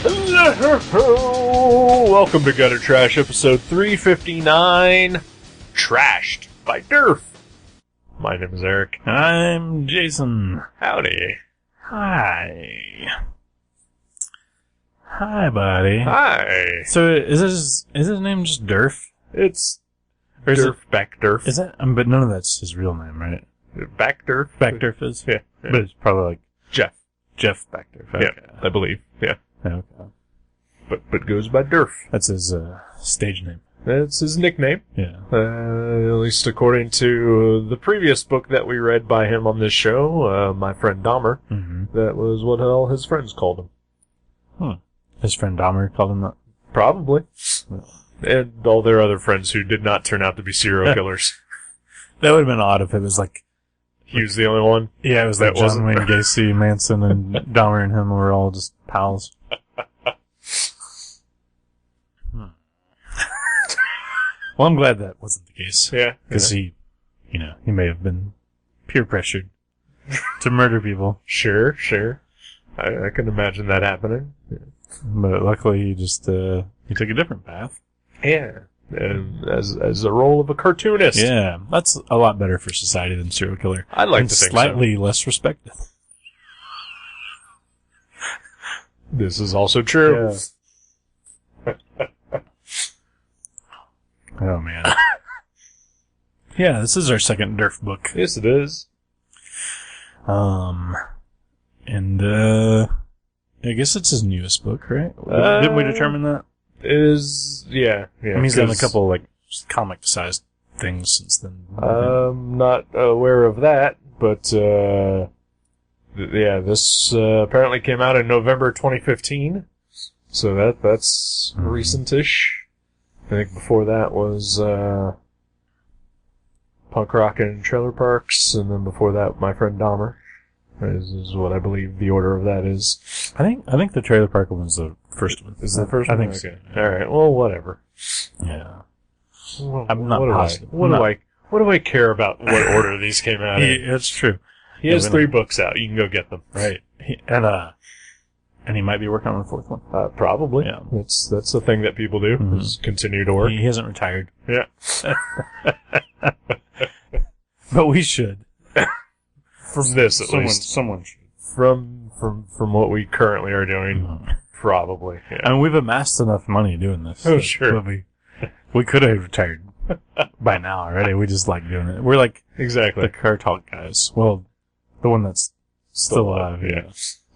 Welcome to Gutter Trash, episode 359, Trashed by Durf. My name is Eric. I'm Jason. Howdy. Hi. Hi, buddy. Hi. So, is his name just Durf? It's Or is Durf, Back Durf. Is that? But none of that's his real name, right? Back Durf? Back Durf is? Yeah. But it's probably like Jeff Back Durf. Okay. Yeah, I believe. Yeah. Okay. But goes by Durf. That's his stage name. That's his nickname. Yeah. At least according to the previous book that we read by him on this show, My Friend Dahmer. Mm-hmm. That was what all his friends called him. His friend Dahmer called him that? Probably. And all their other friends who did not turn out to be serial killers. That would have been odd if it was like... He was the only one? Yeah, it was like John Wayne Gacy, Manson, and Dahmer and him were all just pals. Well, I'm glad that wasn't the case. Yeah. Because he may have been peer pressured to murder people. Sure. I can imagine that happening. Yeah. But luckily he just, he took a different path. Yeah. And as a role of a cartoonist. Yeah. That's a lot better for society than serial killer. I'd like and to think slightly less respected. This is also true. Yeah. Oh, man. Yeah, this is our second Durf book. Yes, it is. And, I guess it's his newest book, right? Didn't we determine that? It is, yeah. I mean, he's done a couple, like, comic-sized things since then. I'm not aware of that, but, yeah, this, apparently came out in November 2015. So that's recent-ish. I think before that was, Punk Rock and Trailer Parks, and then before that, My Friend Dahmer. Is what I believe the order of that is. I think the Trailer Park one's the first one. Is the first one? I think okay. so. Alright, well, whatever. Yeah. Well, I'm not positive. What do I care about what order these came out in? That's true. He has 3 books out. You can go get them. Right. And he might be working on the 4th one. Probably. Yeah. That's the thing that people do, is continue to work. He hasn't retired. Yeah. But we should. From this, at least. Someone should. From what we currently are doing, probably. Yeah. I mean, we've amassed enough money doing this. Oh, sure. We could have retired by now already. We just like doing it. We're like Exactly. the Car Talk guys. Well, the one that's still alive. Yeah.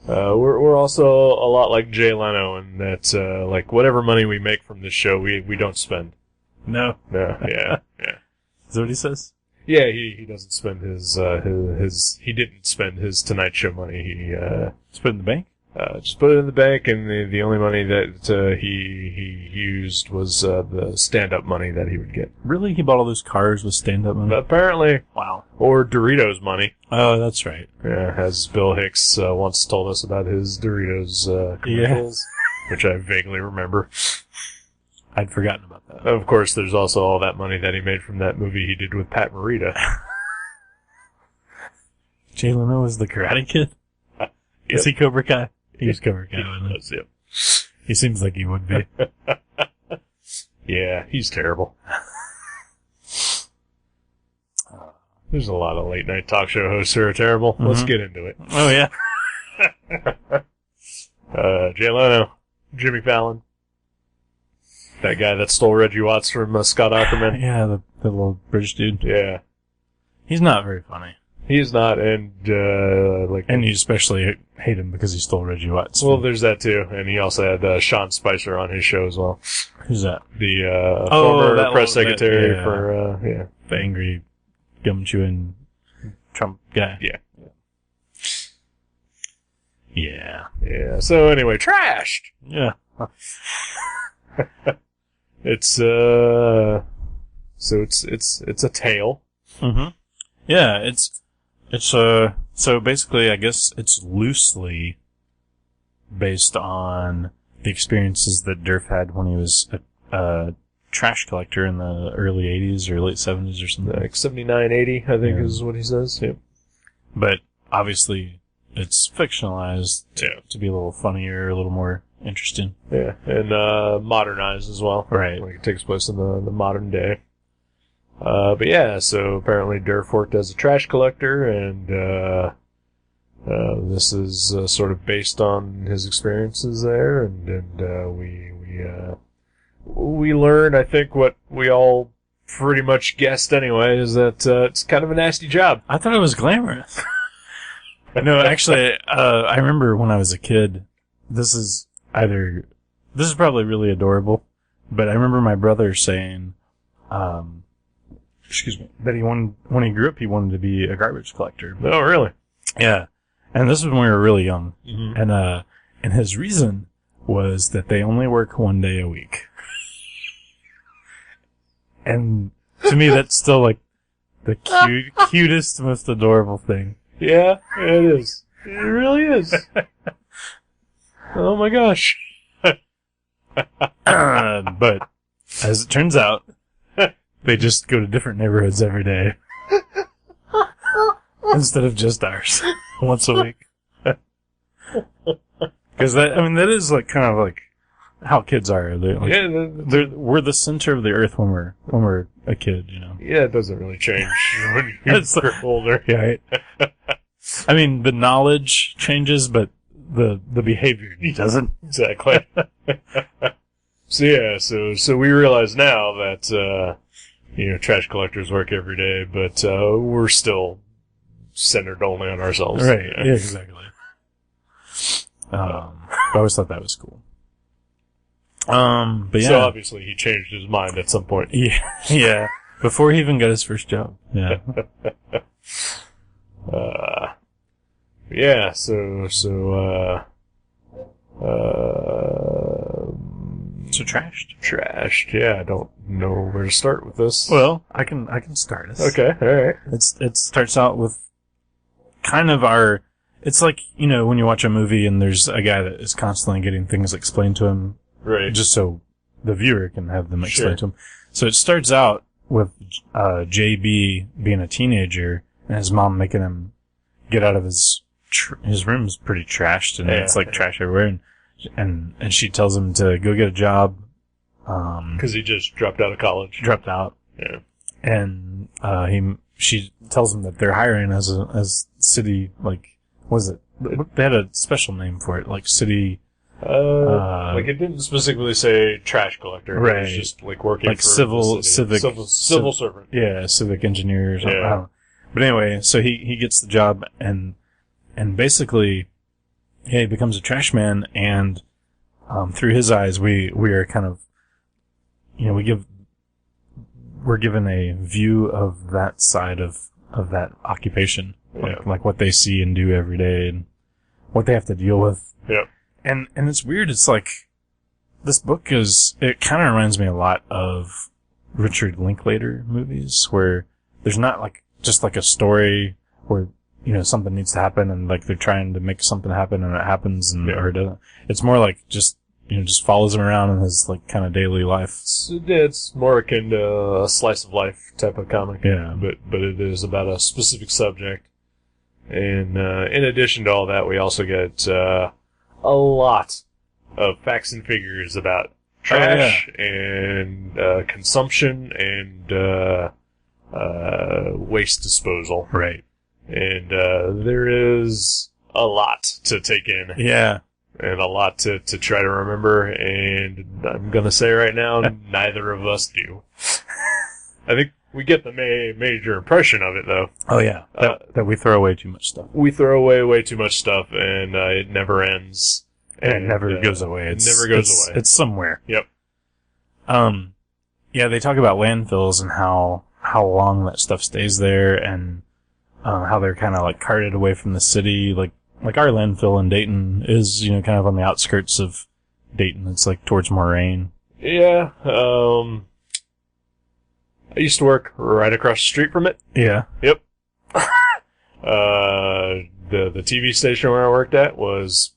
We're also a lot like Jay Leno in that, like, whatever money we make from this show, we don't spend. No. Yeah. Is that what he says? Yeah, he doesn't spend his he didn't spend his Tonight Show money. He, Just put it in the bank? just put it in the bank, and the only money that, he used was, the stand-up money that he would get. Really? He bought all those cars with stand-up money? Apparently. Wow. Or Doritos money. Oh, that's right. Yeah, as Bill Hicks, once told us about his Doritos, commercials, which I vaguely remember. I'd forgotten about that. Of course, there's also all that money that he made from that movie he did with Pat Morita. Jay Leno was the Karate Kid? Is he Cobra Kai? He's Cobra Kai, isn't he? Yep. He seems like he would be. Yeah, he's terrible. There's a lot of late-night talk show hosts who are terrible. Let's get into it. Oh, yeah. Jay Leno, Jimmy Fallon, that guy that stole Reggie Watts from Scott Aukerman. Yeah, the little British dude. Yeah. He's not very funny. He's not, and you especially hate him because he stole Reggie Watts. Well, there's that too, and he also had Sean Spicer on his show as well. Who's that? The former press secretary for the angry gum chewing Trump guy. Yeah. Yeah. So anyway, trashed. Yeah. It's it's a tale. Mm-hmm. Yeah, so basically I guess it's loosely based on the experiences that Durf had when he was a trash collector in the early 80s or late 70s or something. Like 79, 80, I think is what he says. Yep. But obviously it's fictionalized to be a little funnier, a little more Interesting. Yeah, and modernized as well. Right. Like it takes place in the modern day. But yeah, so apparently Durf worked as a trash collector, and this is sort of based on his experiences there, and we learned, I think, what we all pretty much guessed anyway, is that it's kind of a nasty job. I thought it was glamorous. No, actually, I remember when I was a kid, this is probably really adorable, but I remember my brother saying, that when he grew up, he wanted to be a garbage collector. Oh, really? Yeah. And this was when we were really young. Mm-hmm. And his reason was that they only work 1 day a week. And to me, that's still like the cutest, most adorable thing. Yeah, it is. It really is. Oh my gosh. But as it turns out, they just go to different neighborhoods every day. Instead of just ours. Once a week. Because that is like kind of like how kids are. We're the center of the earth when we're a kid, you know. Yeah, it doesn't really change when you're older. Yeah. I mean, the knowledge changes, but the behavior doesn't. Exactly. So we realize now that, trash collectors work every day, but, we're still centered only on ourselves. Right. Yeah, exactly. I always thought that was cool. But yeah. So obviously he changed his mind at some point. Yeah. Yeah. Before he even got his first job. Yeah. Yeah, so trashed. Yeah, I don't know where to start with this. Well, I can start us. Okay, alright. It starts out with kind of it's like, when you watch a movie and there's a guy that is constantly getting things explained to him. Right. Just so the viewer can have them explained to him. So it starts out with, JB being a teenager and his mom making him get out of his room's pretty trashed and it's like trash everywhere and she tells him to go get a job. 'Cause he just dropped out of college. Dropped out. Yeah. And, she tells him that they're hiring as city, like, what is it? They had a special name for it, like city. Like it didn't specifically say trash collector. Right. It was just like working like for civil servant. Yeah, civic engineer or something. Yeah. I don't know. But anyway, so he gets the job and basically, he becomes a trash man and, through his eyes, we are kind of, we're given a view of that side of that occupation. Like what they see and do every day and what they have to deal with. Yep. And it's weird. It's like, this book it kind of reminds me a lot of Richard Linklater movies where there's not like, just like a story where, something needs to happen and like they're trying to make something happen and it happens or it doesn't. It's more like just follows him around in his like kind of daily life. It's more akin to a slice of life type of comic. Yeah. But it is about a specific subject. And, in addition to all that, we also get, a lot of facts and figures about trash and, consumption and, waste disposal. Right. And, there is a lot to take in. Yeah. And a lot to try to remember, and I'm gonna say right now, neither of us do. I think we get the major impression of it, though. Oh yeah, that we throw away too much stuff. We throw away way too much stuff, and it never ends. And it never goes away. It never goes away. It's somewhere. Yep. Yeah, they talk about landfills and how long that stuff stays there, and how they're kind of like carted away from the city, like our landfill in Dayton is, kind of on the outskirts of Dayton. It's like towards Moraine. Yeah, I used to work right across the street from it. Yeah. Yep. The TV station where I worked at was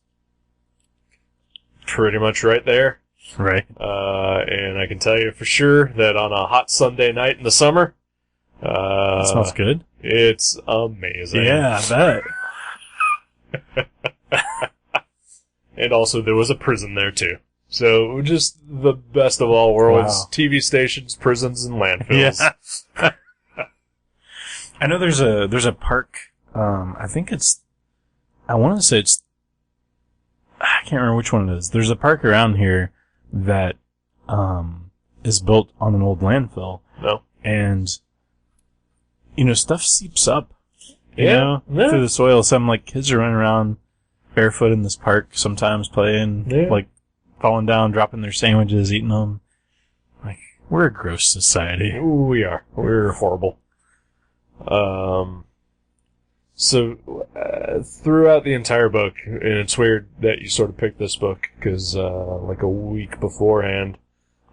pretty much right there. Right. And I can tell you for sure that on a hot Sunday night in the summer, that smells good. It's amazing. Yeah, I bet. And also there was a prison there too. So just the best of all worlds. Wow. TV stations, prisons, and landfills. Yeah. I know there's a park, I think I want to say I can't remember which one it is. There's a park around here that, is built on an old landfill. No. And, stuff seeps up, Yeah. through the soil. Some, kids are running around barefoot in this park, sometimes playing, falling down, dropping their sandwiches, eating them. We're a gross society. Ooh, we are. We're horrible. So, throughout the entire book, and it's weird that you sort of picked this book, because, a week beforehand,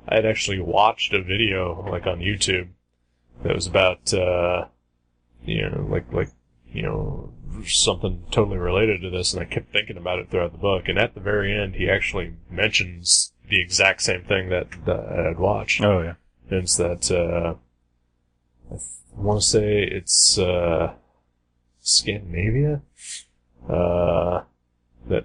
I had actually watched a video, on YouTube, that was about, something totally related to this, and I kept thinking about it throughout the book, and at the very end, he actually mentions the exact same thing that I had watched. Oh, yeah. And it's that, I want to say it's, Scandinavia, that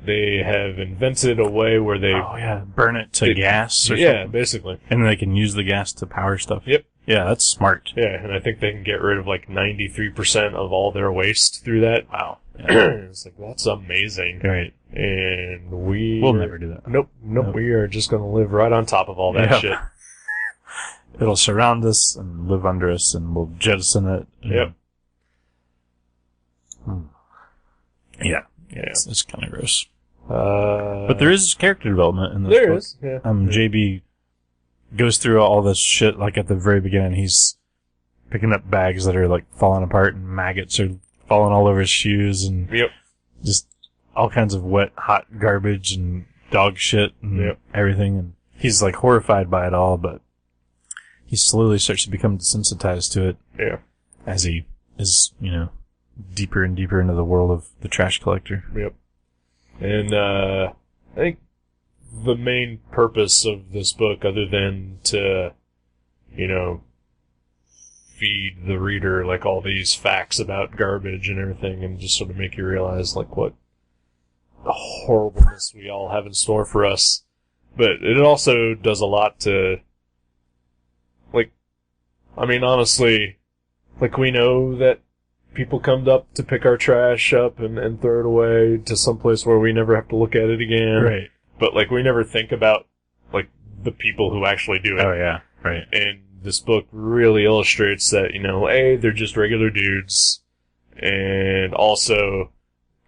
they have invented a way where they... Oh, yeah. Burn it to gas or yeah, something. basically. And then they can use the gas to power stuff. Yep. Yeah, that's smart. Yeah, and I think they can get rid of 93% of all their waste through that. Wow. Yeah. It's that's amazing. Right. And we'll never do that. Nope. We are just going to live right on top of all that shit. It'll surround us and live under us, and we'll jettison it. Yep. Yeah. Yeah. It's kind of gross. But there is character development in this there book. is. Yeah. JB goes through all this shit, at the very beginning. He's picking up bags that are, falling apart, and maggots are falling all over his shoes, and just all kinds of wet, hot garbage and dog shit and everything. And he's, horrified by it all, but he slowly starts to become desensitized to it. Yeah. As he is, deeper and deeper into the world of the trash collector. Yep. And, I think the main purpose of this book, other than to, feed the reader, all these facts about garbage and everything, and just sort of make you realize, what horribleness we all have in store for us. But it also does a lot to, honestly, we know that people come up to pick our trash up and throw it away to some place where we never have to look at it again. Right. But, we never think about, the people who actually do it. Oh, yeah. Right. And this book really illustrates that, A, they're just regular dudes, and also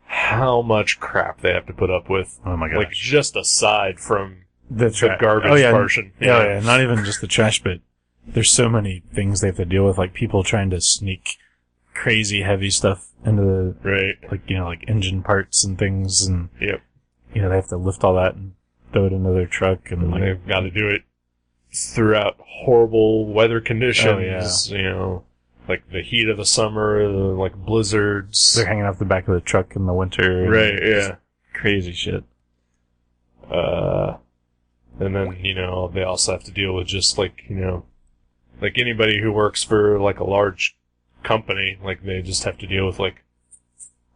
how much crap they have to put up with. Oh, my gosh. Just aside from the garbage portion. Yeah. Oh, yeah. Not even just the trash, but there's so many things they have to deal with, people trying to sneak crazy heavy stuff into the... Right. engine parts and things, and... Yep. They have to lift all that and throw it into their truck, and they've got to do it throughout horrible weather conditions. Oh, yeah. The heat of the summer, the blizzards. They're hanging off the back of the truck in the winter. Right, yeah. Crazy shit. And then, they also have to deal with just anybody who works for a large company, they just have to deal with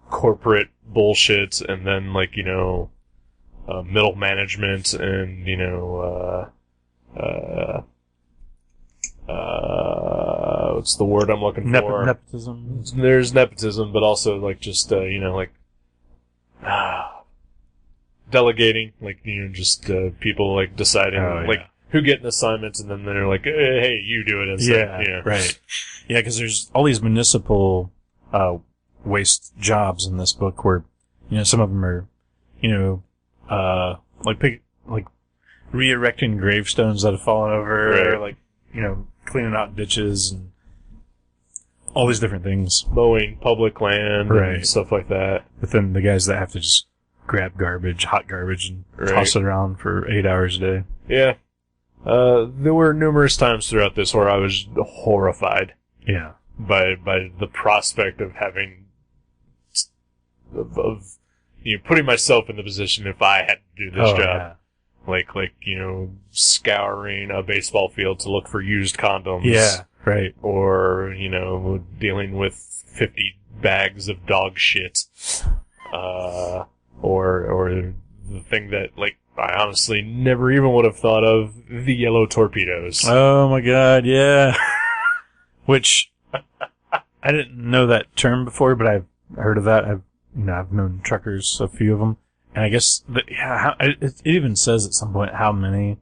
corporate bullshit, and then middle management, and what's the word I'm looking for? Nepotism. There's nepotism, but also delegating, just people deciding who get an assignment, and then they're hey, you do it instead. Yeah, right. Yeah, because there's all these municipal waste jobs in this book where some of them are re-erecting gravestones that have fallen over, right. or cleaning out ditches and all these different things, mowing public land, right, and stuff like that. But then the guys that have to just grab garbage, hot garbage, and toss it around for 8 hours a day. Yeah. There were numerous times throughout this where I was horrified. Yeah. By the prospect of having, putting myself in the position if I had to do this job. Yeah. Scouring a baseball field to look for used condoms. Yeah, right. Or, dealing with 50 bags of dog shit. Or the thing that, like, I honestly never even would have thought of, the yellow torpedoes. Oh my god, yeah. Which, I didn't know that term before, but I've heard of that. I've known truckers, a few of them. And I guess, it even says at some point how many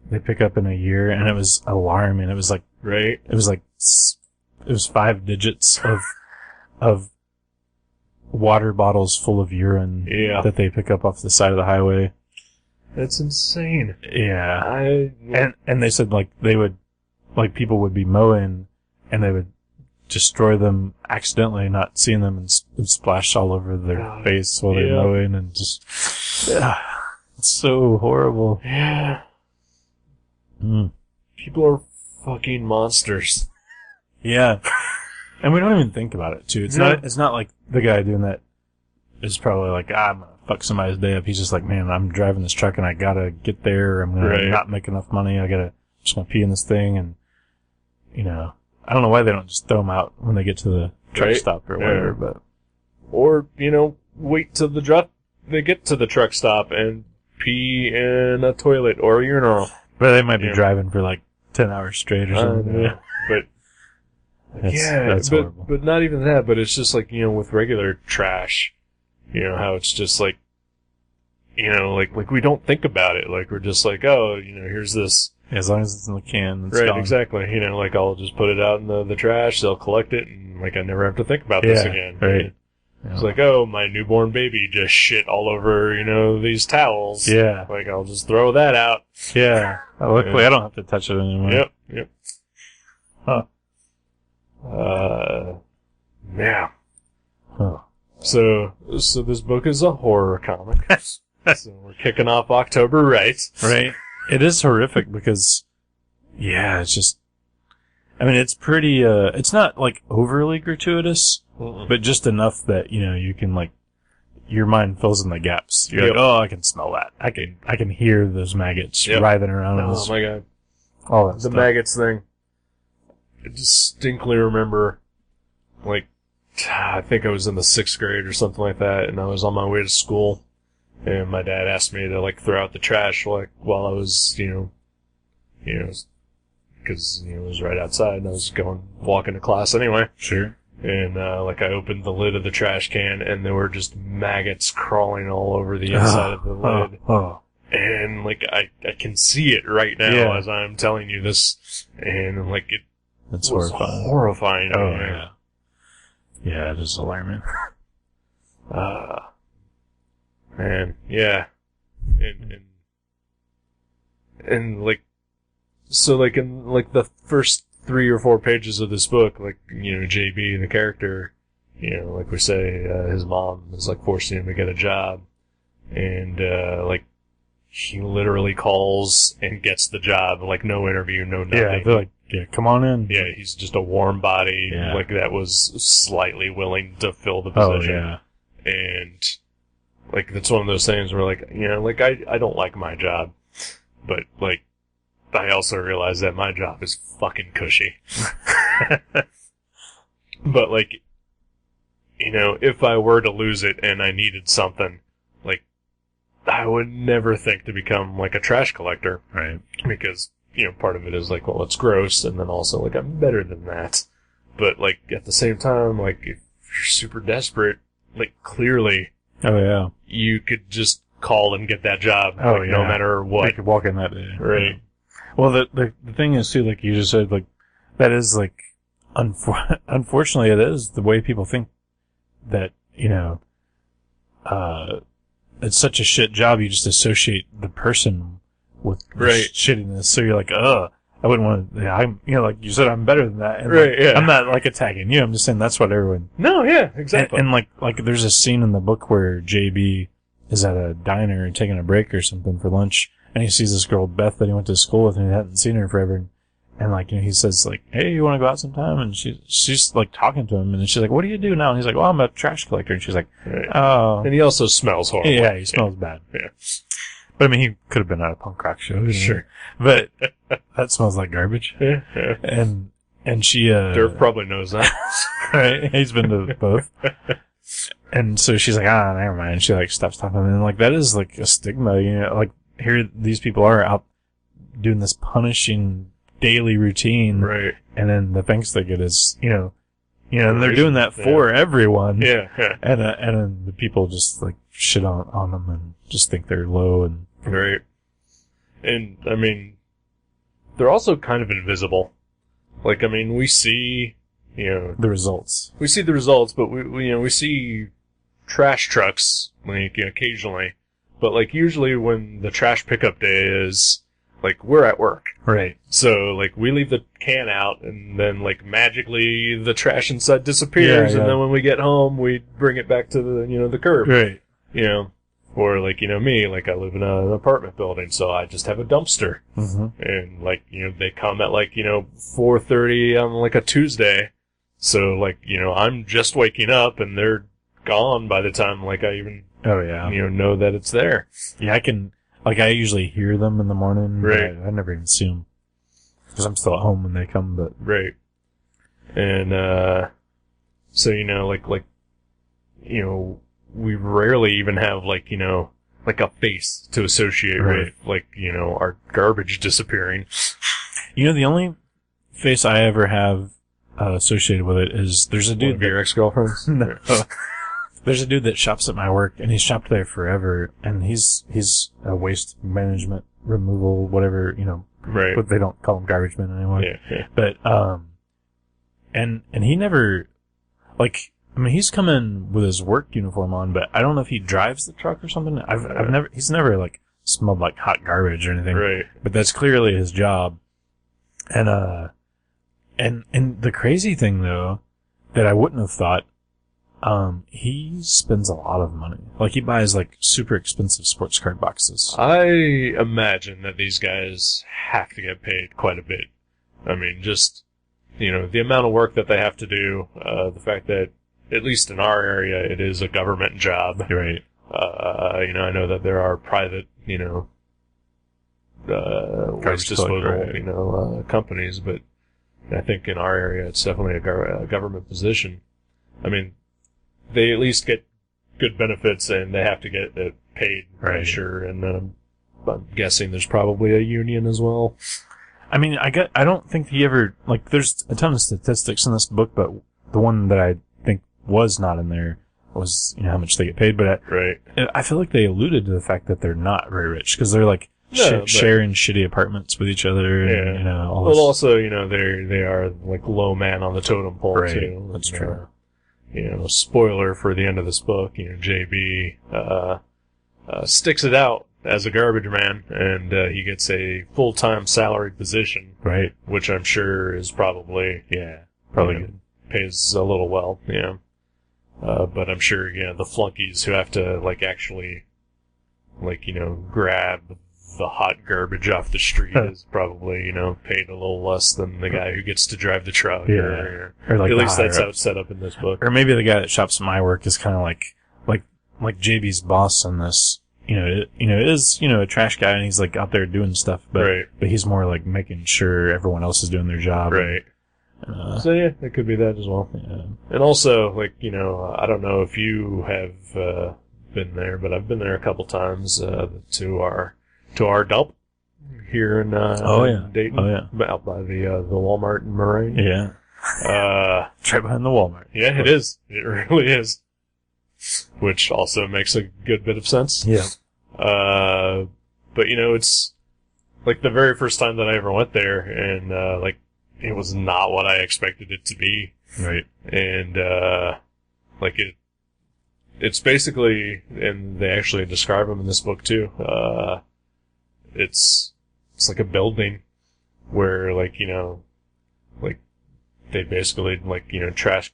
they pick up in a year, and it was alarming. It was like, Right? it was 5 digits of water bottles full of urine that they pick up off the side of the highway. That's insane. Yeah. And they said, like, people would be mowing, and they would destroy them accidentally, not seeing them, and splash all over their face while they're mowing, and just, it's so horrible. Yeah. People are fucking monsters. Yeah. And we don't even think about it, too. It's not like the guy doing that is probably like, I'm gonna fuck somebody's day up. He's just like, man, I'm driving this truck and I gotta get there, or I'm gonna not make enough money, just gonna pee in this thing, and, I don't know why they don't just throw them out when they get to the truck stop or whatever, but. Or, wait till they get to the truck stop and pee in a toilet or a urinal. But they might be driving for like 10 hours straight or something. But, that's horrible. But not even that, but it's just like, with regular trash, how it's just like, like we don't think about it. Like, we're just like, oh, here's this. Yeah, as long as it's in the can, it's right, gone. exactly. Like, I'll just put it out in the trash, they'll collect it, and, like, I never have to think about this again. Right. It's like, oh, my newborn baby just shit all over, these towels. Yeah. Like, I'll just throw that out. Yeah. Luckily, I don't have to touch it anymore. Yep. Huh. Yeah. Huh. So this book is a horror comic. So we're kicking off October right. Right. It is horrific because, it's just, it's pretty, it's not like overly gratuitous, but just enough that, you can like, your mind fills in the gaps. You're like, oh, I can smell that. I can hear those maggots writhing around. Oh my god. All that The stuff. maggots thing. I distinctly remember, like, I think I was in the 6th grade or something like that, and I was on my way to school, and my dad asked me to, like, throw out the trash, like, while I was, because, it was right outside, and I was walking to class anyway. Sure. And, like, I opened the lid of the trash can, and there were just maggots crawling all over the inside of the lid. And, like, I can see it right now as I'm telling you this, and, like, That's was horrifying. Oh, yeah. Yeah, it is alarming. Man, yeah. And like, so like in like the first 3 or 4 pages of this book, like, JB, the character, like we say, his mom is like forcing him to get a job. And, like, he literally calls and gets the job, like no interview, no nothing. Yeah, they're like, come on in. Yeah, he's just a warm body, like that was slightly willing to fill the position. Oh, yeah. And, like, that's one of those things where, like, like, I don't like my job, but, like, I also realize that my job is fucking cushy. But, like, if I were to lose it and I needed something, like, I would never think to become, like, a trash collector. Right. Because, part of it is, like, well, it's gross, and then also, like, I'm better than that. But, like, at the same time, like, if you're super desperate, like, clearly... Oh, yeah. You could just call and get that job, no matter what. You could walk in that day. Right. Well, the thing is, too, like you just said, like, that is, like, unfortunately, it is the way people think that, it's such a shit job, you just associate the person with shittiness. So you're like, I wouldn't want to, I'm, like you said, I'm better than that. And like, I'm not, like, attacking you. I'm just saying that's what everyone. No, yeah, exactly. And like, there's a scene in the book where JB is at a diner taking a break or something for lunch, and he sees this girl, Beth, that he went to school with, and he hadn't seen her forever. And like, he says like, hey, you want to go out sometime? And she's like talking to him, and then she's like, what do you do now? And he's like, well, I'm a trash collector. And she's like, oh. And he also smells horrible. Yeah, he smells bad. Yeah. But I mean, he could have been at a punk rock show. Sure. But that smells like garbage. Yeah. And she, Durf probably knows that. Right? He's been to both. And so she's like, never mind. She like stops talking. And like, that is like a stigma, you know, like here these people are out doing this punishing daily routine. Right. And then the thanks they get is, and they're doing that for everyone. Yeah. And then the people just like shit on them and just think they're low and. Right. And, I mean, they're also kind of invisible. Like, I mean, we see, the results. We see the results, but we see trash trucks, like, occasionally. But, like, usually when the trash pickup day is, like, we're at work. Right. So, like, we leave the can out, and then, like, magically the trash inside disappears, and then when we get home, we bring it back to the curb. Right. Or, like, me, like, I live in an apartment building, so I just have a dumpster. Mm-hmm. And, like, they come at, like, 4:30 on, like, a Tuesday. So, like, I'm just waking up, and they're gone by the time, like, I even, know that it's there. Yeah, I usually hear them in the morning. Right. I never even see them. Because I'm still at home when they come, but. Right. And, so, we rarely even have, like, like a face to associate with, like, our garbage disappearing. The only face I ever have associated with it is there's a dude. One of your ex-girlfriends? No. There's a dude that shops at my work, and he's shopped there forever, and he's a waste management, removal, whatever, Right. But they don't call him garbage man anymore. Yeah. But, and he never, like, I mean, he's come in with his work uniform on, but I don't know if he drives the truck or something. He's never, like, smelled like hot garbage or anything. Right. But that's clearly his job. And the crazy thing, though, that I wouldn't have thought, he spends a lot of money. Like, he buys, like, super expensive sports card boxes. I imagine that these guys have to get paid quite a bit. I mean, just, the amount of work that they have to do, the fact that, at least in our area, it is a government job. Right. I know that there are private, waste disposal, companies, but I think in our area it's definitely a government position. I mean, they at least get good benefits and they have to get it paid, right. I'm sure, and I'm guessing there's probably a union as well. I mean, I don't think he ever, like, there's a ton of statistics in this book, but the one that I think was not in there was, how much they get paid, but I feel like they alluded to the fact that they're not very rich, because they're, like, sharing shitty apartments with each other, and, all this. Well, also, they are, like, low man on the totem pole, right. too. That's true. Spoiler for the end of this book, JB, sticks it out as a garbage man, and, he gets a full-time salaried position. Right. Which I'm sure is probably good. Pays a little well, but I'm sure, the flunkies who have to, like, actually, like, grab the hot garbage off the street is probably, paid a little less than the guy who gets to drive the truck. Or like at least that's how it's set up in this book. Or maybe the guy that shops at my work is kind of like JB's boss in this. Is a trash guy, and he's like out there doing stuff, but he's more like making sure everyone else is doing their job. Right. So it could be that as well. Yeah. And also, like, I don't know if you have been there, but I've been there a couple times to our dump here in Dayton. Oh yeah. Out by the Walmart in Moraine. Yeah. It's right behind the Walmart. Yeah, it is. It really is. Which also makes a good bit of sense. Yeah. But it's like the very first time that I ever went there, and like it was not what I expected it to be. Right. And like it's basically, and they actually describe them in this book too. It's like a building where, like, like they basically, like, trash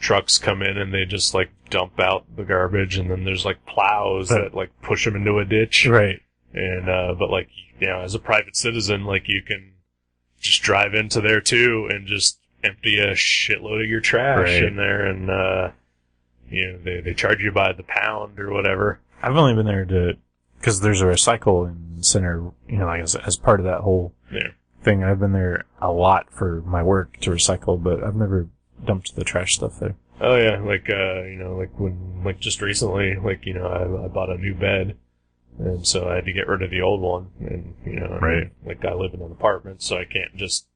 trucks come in and they just, like, dump out the garbage, and then there's, like, plows that, like, push them into a ditch. Right. And, but, like, as a private citizen, like, you can just drive into there too and just empty a shitload of your trash in there, and, they charge you by the pound or whatever. I've only been there because there's a recycling center, like as part of that whole thing. I've been there a lot for my work to recycle, but I've never dumped the trash stuff there. Oh yeah, like like when like just recently, like I bought a new bed, and so I had to get rid of the old one, and Right. like I live in an apartment, so I can't just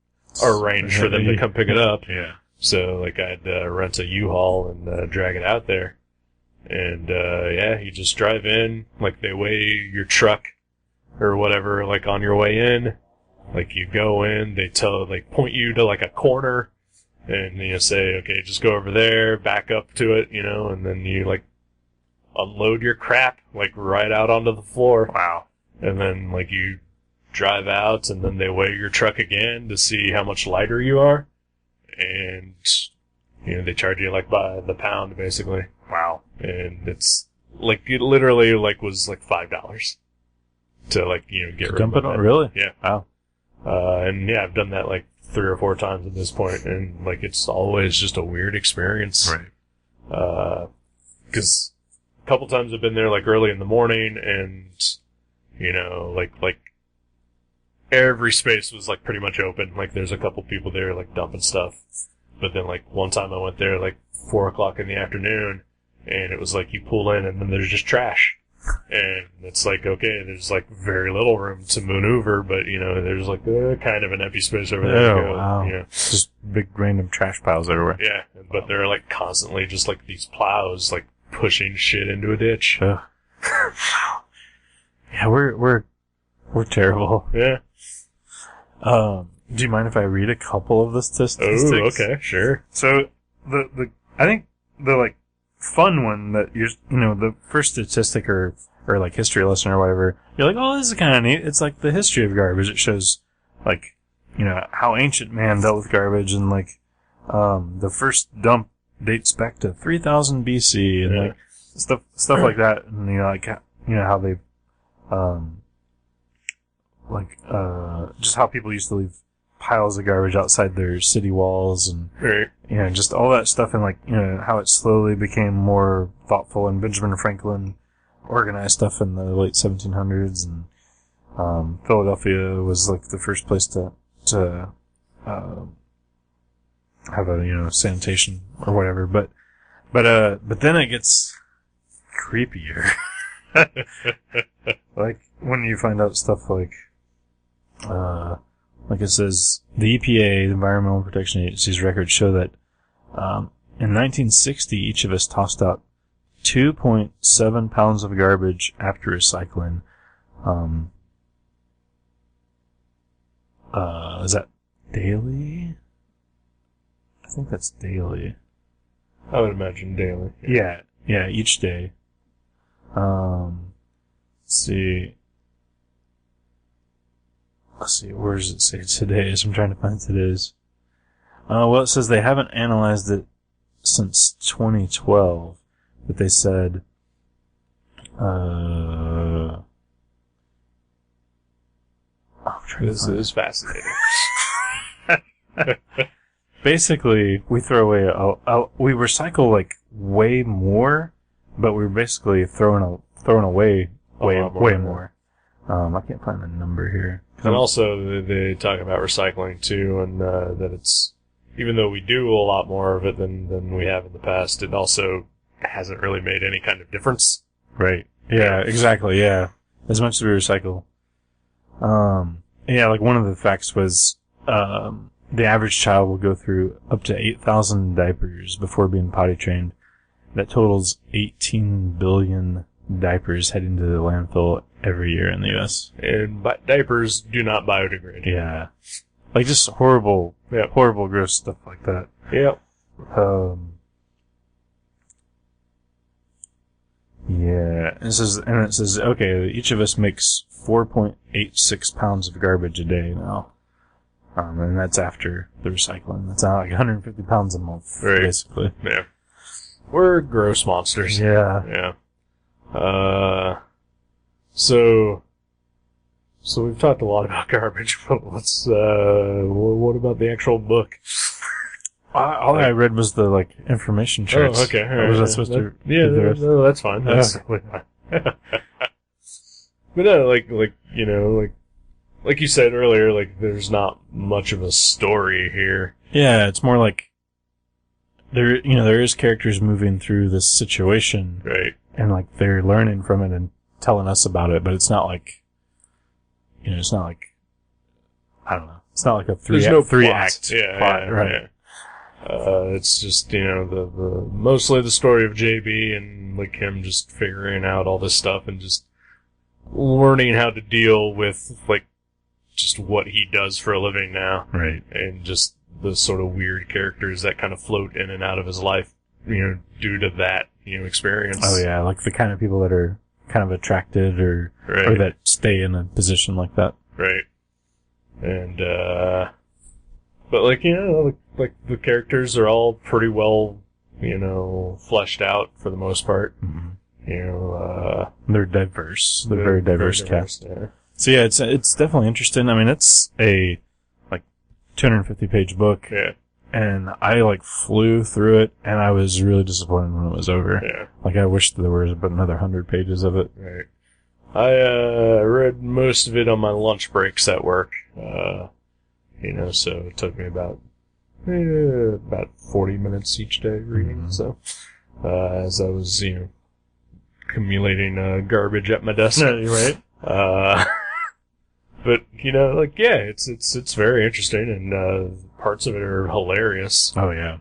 arrange for them to come pick it up. Yeah. So like I had to rent a U-Haul and drag it out there, and yeah, you just drive in, like they weigh your truck or whatever, like on your way in, like you go in, they point you to like a corner. And say, okay, just go over there, back up to it, and then you like unload your crap like right out onto the floor. Wow. And then like you drive out, and then they weigh your truck again to see how much lighter you are, and they charge you like by the pound basically. Wow. And it's like it literally like was like $5 to like get rid Dump of it on, that. really? Yeah. Wow. And yeah, I've done that like 3 or 4 times at this point, and like it's always just a weird experience. Right. Because a couple times I've been there like early in the morning, and like every space was like pretty much open. Like there's a couple people there like dumping stuff, but then like one time I went there like 4 o'clock in the afternoon, and it was like you pull in and then there's just trash. And it's like, okay, there's like very little room to maneuver, but there's like kind of an empty space over there. Oh, wow. Just big random trash piles everywhere. Yeah, but they're like constantly just like these plows like pushing shit into a ditch. Ugh. Yeah, we're terrible. Yeah. Do you mind if I read a couple of the statistics? Oh, okay, sure. So I think the like fun one that the first statistic or like history lesson or whatever, you're like, oh, this is kind of neat. It's like the history of garbage. It shows like how ancient man dealt with garbage, and like the first dump dates back to 3000 BC and like stuff like that, and like how they just how people used to leave piles of garbage outside their city walls, and just all that stuff, and like how it slowly became more thoughtful, and Benjamin Franklin organized stuff in the late 1700s, and Philadelphia was like the first place to have a sanitation or whatever, but then it gets creepier. Like when you find out stuff like it says, the EPA, the Environmental Protection Agency's records show that in 1960, each of us tossed out 2.7 pounds of garbage after recycling. Is that daily? I think that's daily. I would imagine daily. Yeah, each day. Let's see, where does it say today's? I'm trying to find today's. Well, it says they haven't analyzed it since 2012, but they said, this is fascinating. Basically, we throw away, we recycle like way more, but we're basically throwing away way more. I can't find the number here. And also, they talk about recycling too, and that it's, even though we do a lot more of it than we have in the past, it also hasn't really made any kind of difference. Right. Yeah, exactly, yeah. As much as we recycle. Yeah, like one of the facts was, the average child will go through up to 8,000 diapers before being potty trained. That totals 18 billion diapers heading to the landfill every year in the U.S. And diapers do not biodegrade. Yeah. Like just horrible, horrible, gross stuff like that. Yep. Yeah. And it says, okay, each of us makes 4.86 pounds of garbage a day now. And that's after the recycling. That's not like 150 pounds a month, basically. Yeah. We're gross monsters. Yeah. Yeah. So we've talked a lot about garbage, but what about the actual book? All I read was the, like, information charts. Oh, okay. Was I supposed to? Yeah, no, that's fine. That's totally fine. But no, like you said earlier, like, there's not much of a story here. Yeah, it's more like, there is characters moving through this situation, Right. and like they're learning from it and telling us about it, but it's not like, it's not like, I don't know, it's not like a three act plot, right? Yeah. It's just, the mostly the story of JB and like him just figuring out all this stuff and just learning how to deal with like just what he does for a living now. Right. And just the sort of weird characters that kind of float in and out of his life, due to that, experience. Oh yeah, like the kind of people that are kind of attracted or that stay in a position like that. Right. And, but like, like the characters are all pretty well, fleshed out for the most part. Mm-hmm. They're diverse. They're very diverse cast. Yeah. So yeah, it's definitely interesting. I mean, it's a 250-page book. Yeah. And I flew through it, and I was really disappointed when it was over. Yeah. I wish there was about another 100 pages of it. Right. I read most of it on my lunch breaks at work. So it took me about 40 minutes each day reading. Mm-hmm. So, as I was, accumulating garbage at my desk. No, you're right. But it's very interesting, and parts of it are hilarious. Oh yeah.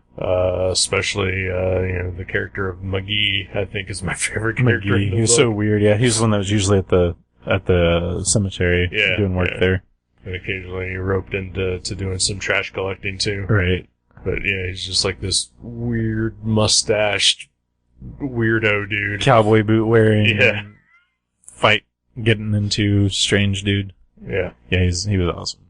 Especially the character of McGee, I think, is my favorite character. McGee, he was so weird. Yeah, he was the one that was usually at the cemetery doing work there. And occasionally roped into doing some trash collecting too. Right. But yeah, he's just like this weird mustached weirdo dude. Cowboy boot wearing. Yeah. Fight getting into strange dude. Yeah. Yeah, he was awesome.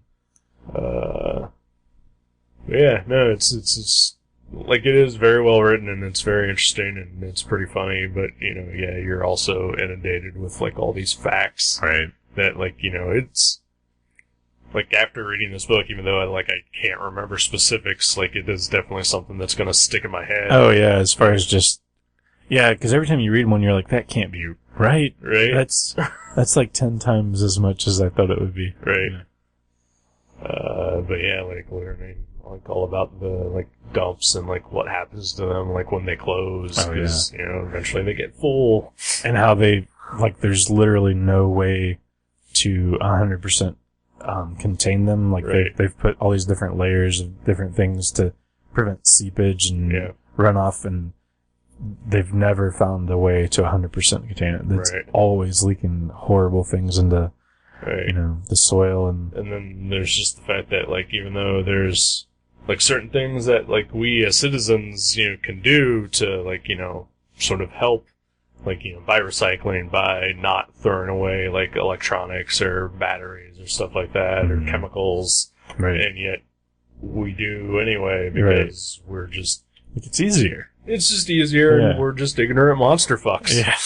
Yeah, no, it's it is very well written and it's very interesting and it's pretty funny, but you're also inundated with all these facts. Right. That it's after reading this book, even though I can't remember specifics, it is definitely something that's gonna stick in my head. Oh yeah, as far as just because every time you read one, you're like, that can't be right. Right. That's 10 times as much as I thought it would be. Right. Yeah. But yeah, learning all about the dumps and what happens to them when they close, because eventually they get full, and how they there's literally no way to 100% contain them. They've put all these different layers of different things to prevent seepage and runoff, and they've never found a way to 100% contain it. It's always leaking horrible things into the soil, and then there's just the fact that even though there's certain things that we as citizens can do to sort of help by recycling, by not throwing away electronics or batteries or stuff like that, or chemicals, and yet we do anyway because we're just it's easier. It's just easier, and we're just ignorant monster fucks. Yeah.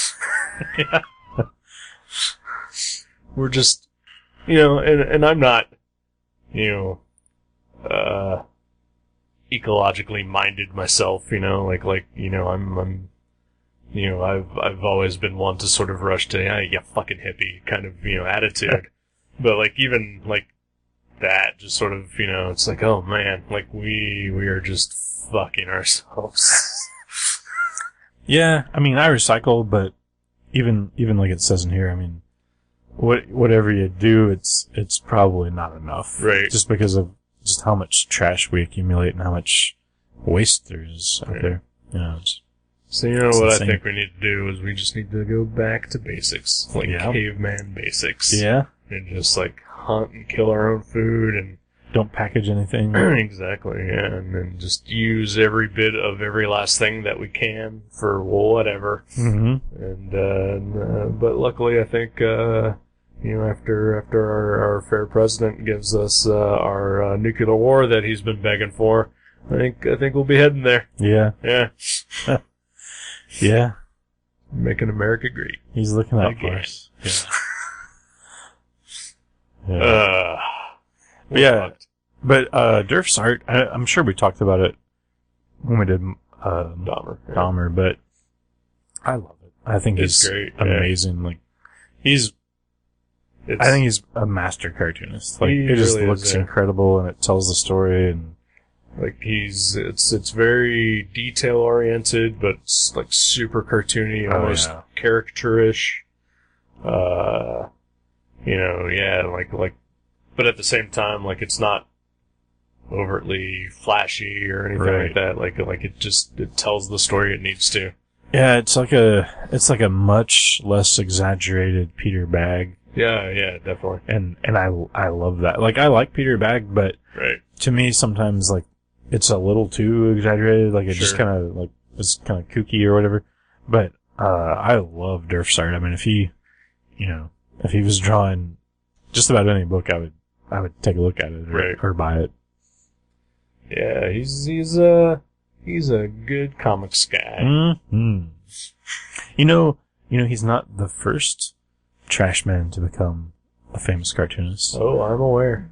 Yeah. We're just, and I'm not, ecologically minded myself, I'm I've always been one to sort of rush to, you fucking hippie kind of, attitude. But even that just sort of, it's oh man, we are just fucking ourselves. Yeah, I mean, I recycle, but even like it says in here, I mean, whatever you do, it's probably not enough. Right. Just because of just how much trash we accumulate and how much waste there is out there. So what insane. I think we need to do is we just need to go back to basics. Caveman basics. Yeah. And just hunt and kill our own food and don't package anything. Exactly, yeah, and then just use every bit of every last thing that we can for whatever. Mm-hmm. And but luckily, I think after our fair president gives us our nuclear war that he's been begging for, I think we'll be heading there. Yeah, yeah, yeah. Making America great. He's looking out for us. Yeah. Yeah. But Durf's art, I'm sure we talked about it when we did Dahmer, but I love it. I think he's great. Amazing. I think he's a master cartoonist. It just really looks incredible, and it tells the story, and Like it's very detail oriented, but it's like super cartoony, almost caricaturish. But at the same time, like it's not overtly flashy or anything like that. Like it tells the story it needs to. Yeah, it's like a much less exaggerated Peter Bagg. Yeah, definitely. And I love that. Like I like Peter Bagg, but to me sometimes like it's a little too exaggerated. Like it just kind of like it's kind of kooky or whatever. But I love Durfsart. I mean, if he was drawing just about any book, I would take a look at it or buy it. Yeah, he's a good comics guy. Mm-hmm. You know, he's not the first trash man to become a famous cartoonist. Oh, I'm aware.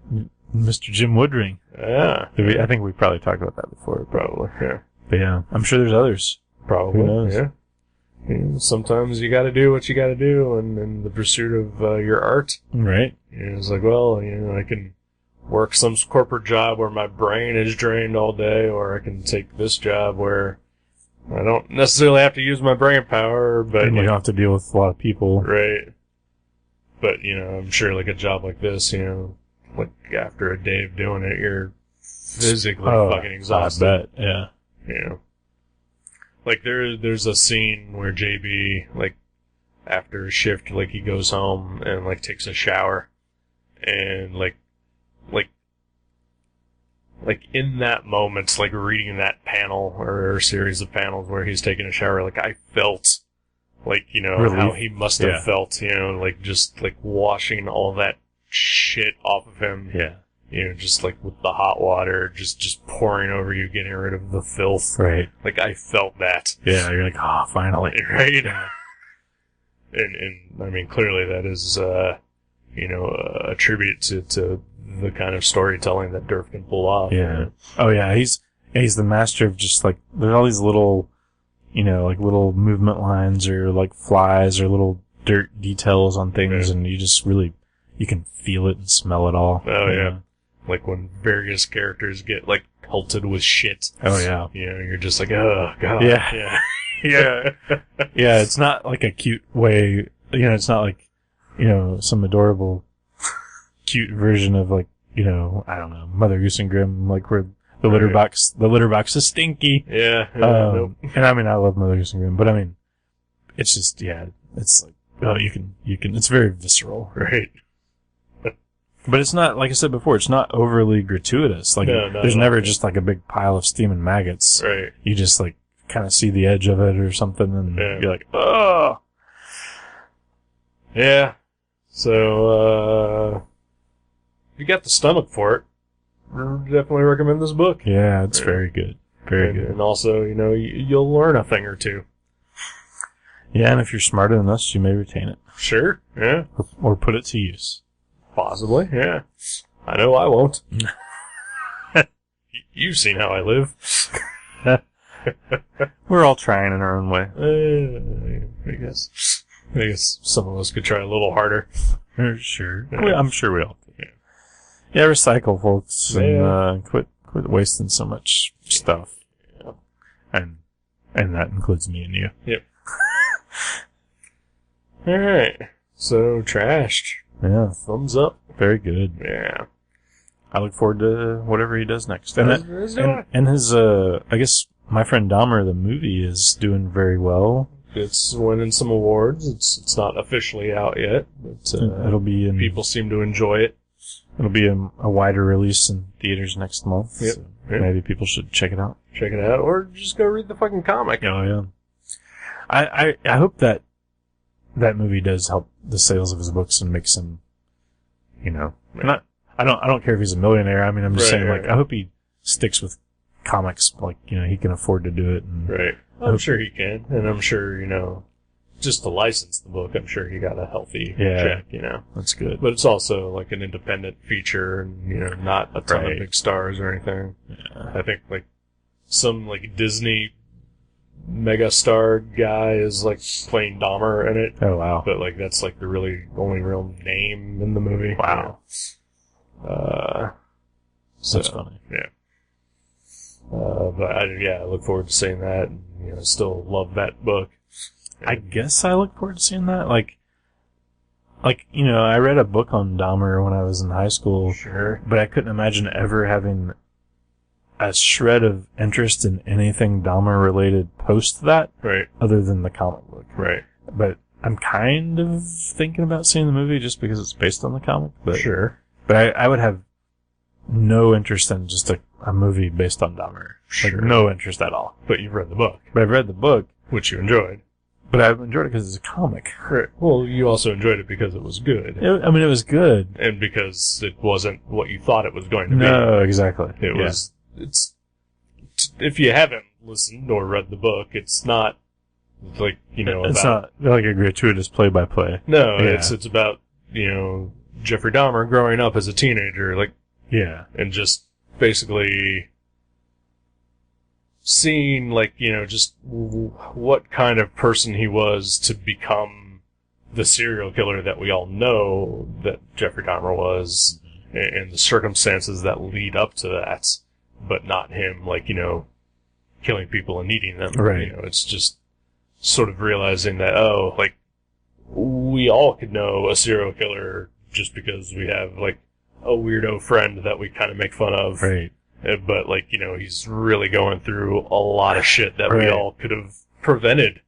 Mr. Jim Woodring. Yeah. I think we probably talked about that before. Probably, yeah. But yeah, I'm sure there's others. Probably, who knows? Yeah. Sometimes you gotta do what you gotta do in the pursuit of your art. Right. It's like, well, I can work some corporate job where my brain is drained all day, or I can take this job where I don't necessarily have to use my brain power, but and you don't have to deal with a lot of people. Right. But, I'm sure like a job like this, like after a day of doing it, you're physically fucking exhausted. I bet, yeah. Like there's a scene where JB, like, after a shift, like he goes home and like takes a shower, and like in that moment, like reading that panel or series of panels where he's taking a shower, like I felt like, relief. How he must have felt, like just like washing all that shit off of him. Yeah. Just like with the hot water, just pouring over you, getting rid of the filth. Right. Like I felt that. Yeah, you're like, oh, finally. Right? And I mean, clearly that is, a tribute to the kind of storytelling that Durf can pull off. Yeah. Oh yeah, he's the master of just like, there's all these little, like little movement lines or like flies or little dirt details on things, and you just really, you can feel it and smell it all. Oh yeah. Like when various characters get like pelted with shit. Oh yeah. You're just like, oh god. Yeah. Yeah. Yeah, it's not like a cute way, it's not like, some adorable, cute version of like, I don't know, Mother Goose and Grimm, like where the litter box is stinky. Yeah. And I mean, I love Mother Goose and Grimm, but I mean, it's just, it's like, you can, it's very visceral. Right. But it's not, like I said before, it's not overly gratuitous. Like, there's never just like a big pile of steaming maggots. Right. You just like kind of see the edge of it or something, and you're like, oh. Yeah. So, if you got the stomach for it, I definitely recommend this book. Yeah, it's very good. Very good. And also, you'll learn a thing or two. Yeah, and if you're smarter than us, you may retain it. Sure. Yeah. Or put it to use. Possibly, yeah. I know I won't. You've seen how I live. We're all trying in our own way. I guess some of us could try a little harder. Sure. Yeah. I'm sure we all do. Yeah, recycle, folks, and quit wasting so much stuff. Yeah. And that includes me and you. Yep. Alright. So, Trashed. Yeah. Thumbs up. Very good. Yeah. I look forward to whatever he does next. And his, I guess, My Friend Dahmer, the movie, is doing very well. It's winning some awards. It's not officially out yet, but it'll be in, people seem to enjoy it. It'll be a wider release in theaters next month. Yep. So maybe people should check it out. Check it out, or just go read the fucking comic. Oh yeah. I hope that movie does help the sales of his books and makes him, not. I don't care if he's a millionaire. I mean, I'm just saying, like, I hope he sticks with comics. Like, he can afford to do it. And right. I'm sure he can, and I'm sure, just to license the book, I'm sure he got a healthy check, That's good. But it's also like an independent feature, and not a ton of big stars or anything. Yeah. I think like some like Disney mega star guy is like playing Dahmer in it. Oh wow! But like that's like the really only real name in the movie. Wow. So that's funny. Yeah. But I look forward to seeing that. And, you know, still love that book. I guess I look forward to seeing that. Like, you know, I read a book on Dahmer when I was in high school. Sure. But I couldn't imagine ever having a shred of interest in anything Dahmer related post that. Right. Other than the comic book. Right. But I'm kind of thinking about seeing the movie just because it's based on the comic. But, sure. But I would have no interest in just a movie based on Dahmer. Sure. Like, no interest at all. But you've read the book. But I've read the book. Which you enjoyed. But I've enjoyed it because it's a comic. Right. Well, you also enjoyed it because it was good. I mean, it was good. And because it wasn't what you thought it was going to be. No, exactly. It was, if you haven't listened or read the book, it's not like, you know, it's not like a gratuitous play-by-play. No, Yeah. it's about, you know, Jeffrey Dahmer growing up as a teenager, like, Yeah. and just basically seeing, like, you know, just what kind of person he was to become the serial killer that we all know that Jeffrey Dahmer was, and the circumstances that lead up to that, but not him, like, you know, killing people and eating them. Right. You know, it's just sort of realizing that, oh, like, we all could know a serial killer just because we have, like, a weirdo friend that we kind of make fun of. Right. But, like, you know, he's really going through a lot of shit that we Right. all could have prevented.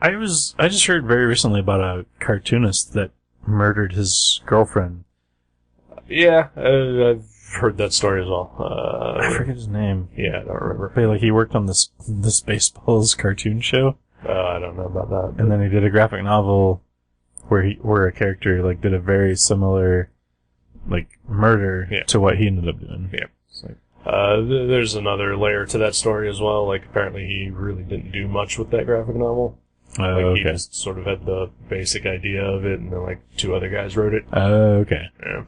I just heard very recently about a cartoonist that murdered his girlfriend. Yeah, I've heard that story as well. I forget his name. Yeah, I don't remember. But, like, he worked on this Baseballs cartoon show. I don't know about that. And then he did a graphic novel where a character, like, did a very similar, like, murder to what he ended up doing. Yeah. So, There's another layer to that story as well. Like, apparently he really didn't do much with that graphic novel. He just sort of had the basic idea of it, and then, like, 2 other guys wrote it. Okay. Yeah.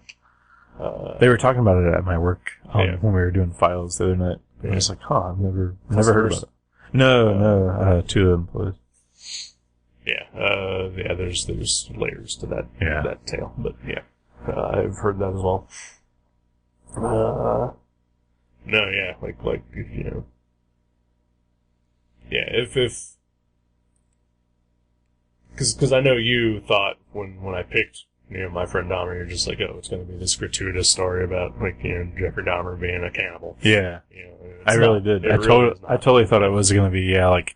They were talking about it at my work when we were doing files the other night. Yeah. I was like, I've never heard about it. No, 2 employees. Yeah, there's layers to that, Yeah. that tale, but yeah, I've heard that as well. No, yeah, like, if, you know, yeah, if, cause I know you thought when I picked, you know, my friend Dahmer, you're just like, oh, it's gonna be this gratuitous story about, like, you know, Jeffrey Dahmer being a cannibal. Yeah. You know, I really did. I totally thought it was gonna be, like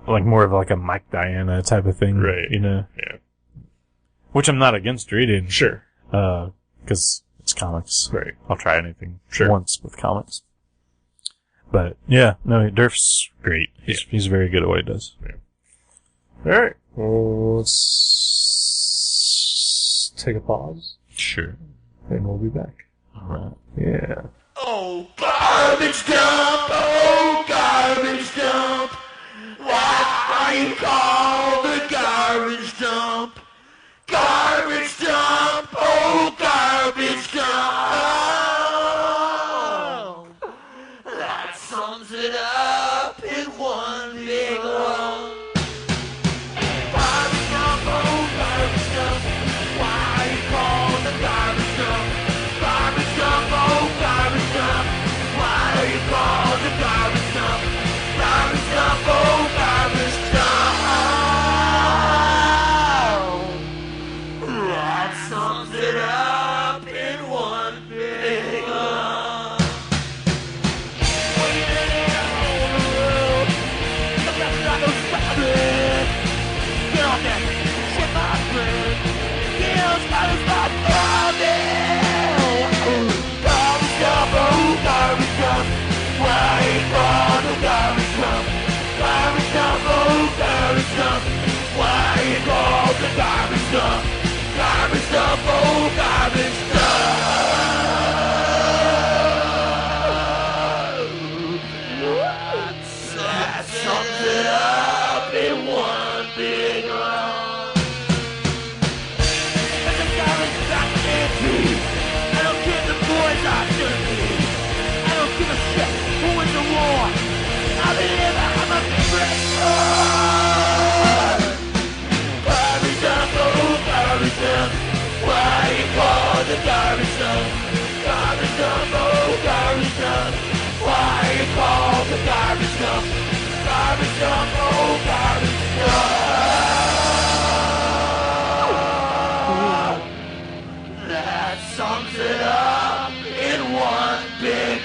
more of like a Mike Diana type of thing. Right. You know? Yeah. Which I'm not against reading. Sure. Cause it's comics. Right. I'll try anything Sure. once with comics. But, yeah, no, Durf's great. He's very good at what he does. Yeah. Alright. Well, let's take a pause. Sure. And we'll be back. Alright. Yeah. Oh, garbage dump! Oh, garbage dump! Why you call the garbage dump? Garbage dump! Oh, garbage dump! That sums it up in one big lump. Garbage dump! Oh, garbage dump! Why you call the garbage dump? Garbage dump! Oh, garbage dump! Why you call the garbage dump? Garbage dump! Oh, garbage dump! That sums it up in one big lump. Waiting on the road, look up like a rabbit. Get off that shit, my friend. Get off that garbage dump, oh, garbage dump. Why you call the garbage dump? Garbage dump, oh, garbage dump. Why you call the garbage dump? Garbage dump, oh, garbage dump. That sums it up in one big lump. And the garbage back empty. I don't care the boys are dirty. I don't give a shit who wins the war. I'll be there, I'm a favorite. Garbage dump, oh, garbage dump. Why you call the garbage dump? Garbage dump, oh, garbage dump. Why you call garbage dump, oh, garbage dump. That sums it up in one big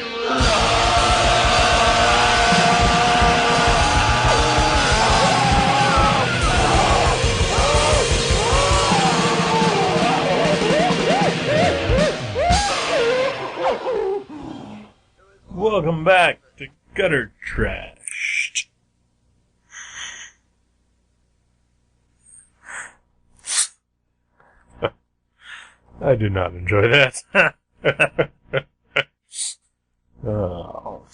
Welcome back to Gutter Trash. I do not enjoy that. Oh.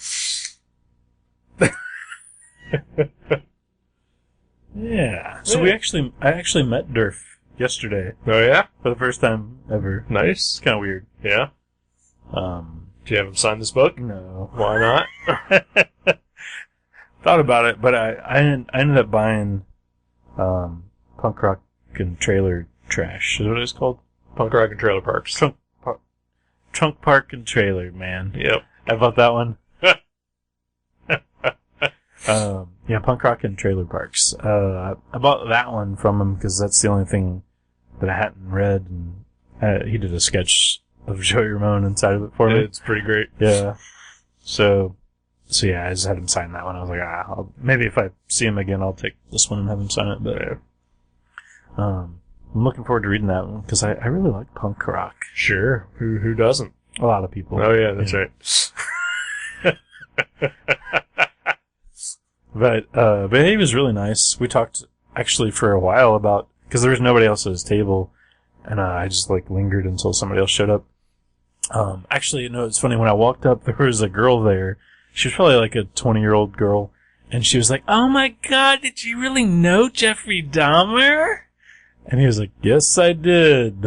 Yeah. So I actually met Durf yesterday Oh, yeah? for the first time ever. Nice. It's kind of weird. Yeah? Do you have him sign this book? No. Why not? Thought about it, but I ended up buying Punk Rock and Trailer Trash. Is that what it's called? Punk Rock and Trailer Parks. Trunk Park and Trailer, man. Yep. I bought that one. Yeah, Punk Rock and Trailer Parks. I bought that one from him because that's the only thing that I hadn't read, and he did a sketch of Joey Ramone inside of it for me. It's pretty great. Yeah. So yeah, I just had him sign that one. I was like, maybe if I see him again, I'll take this one and have him sign it. But I'm looking forward to reading that one because I really like punk rock. Sure. Who doesn't? A lot of people. Oh, yeah, that's right. But he was really nice. We talked actually for a while about, because there was nobody else at his table, and I just lingered until somebody else showed up. Actually, it's funny, when I walked up, there was a girl there. She was probably like a 20-year-old girl, and she was like, "Oh my God, did you really know Jeffrey Dahmer?" And he was like, "Yes, I did."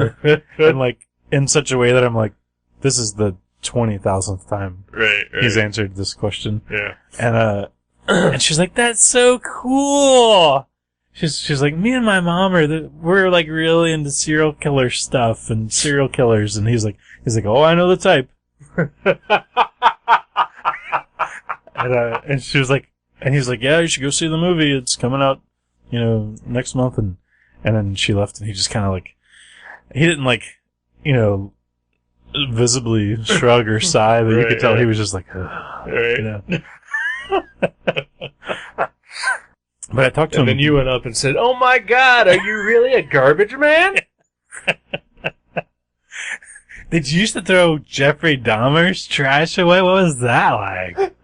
And in such a way that I'm like, this is the 20,000th time Right. he's answered this question. Yeah. And and she's like, "That's so cool." She's like, "Me and my mom we're really into serial killer stuff and serial killers." And he's like, "Oh, I know the type." And she was like, and he's like, "Yeah, you should go see the movie. It's coming out, next month." And then she left, and he just kind of he didn't visibly shrug or sigh, but you could tell he was just like, ugh, Right. But I talked to him. And then you went up and said, "Oh my God, are you really a garbage man?" Did you used to throw Jeffrey Dahmer's trash away? What was that like?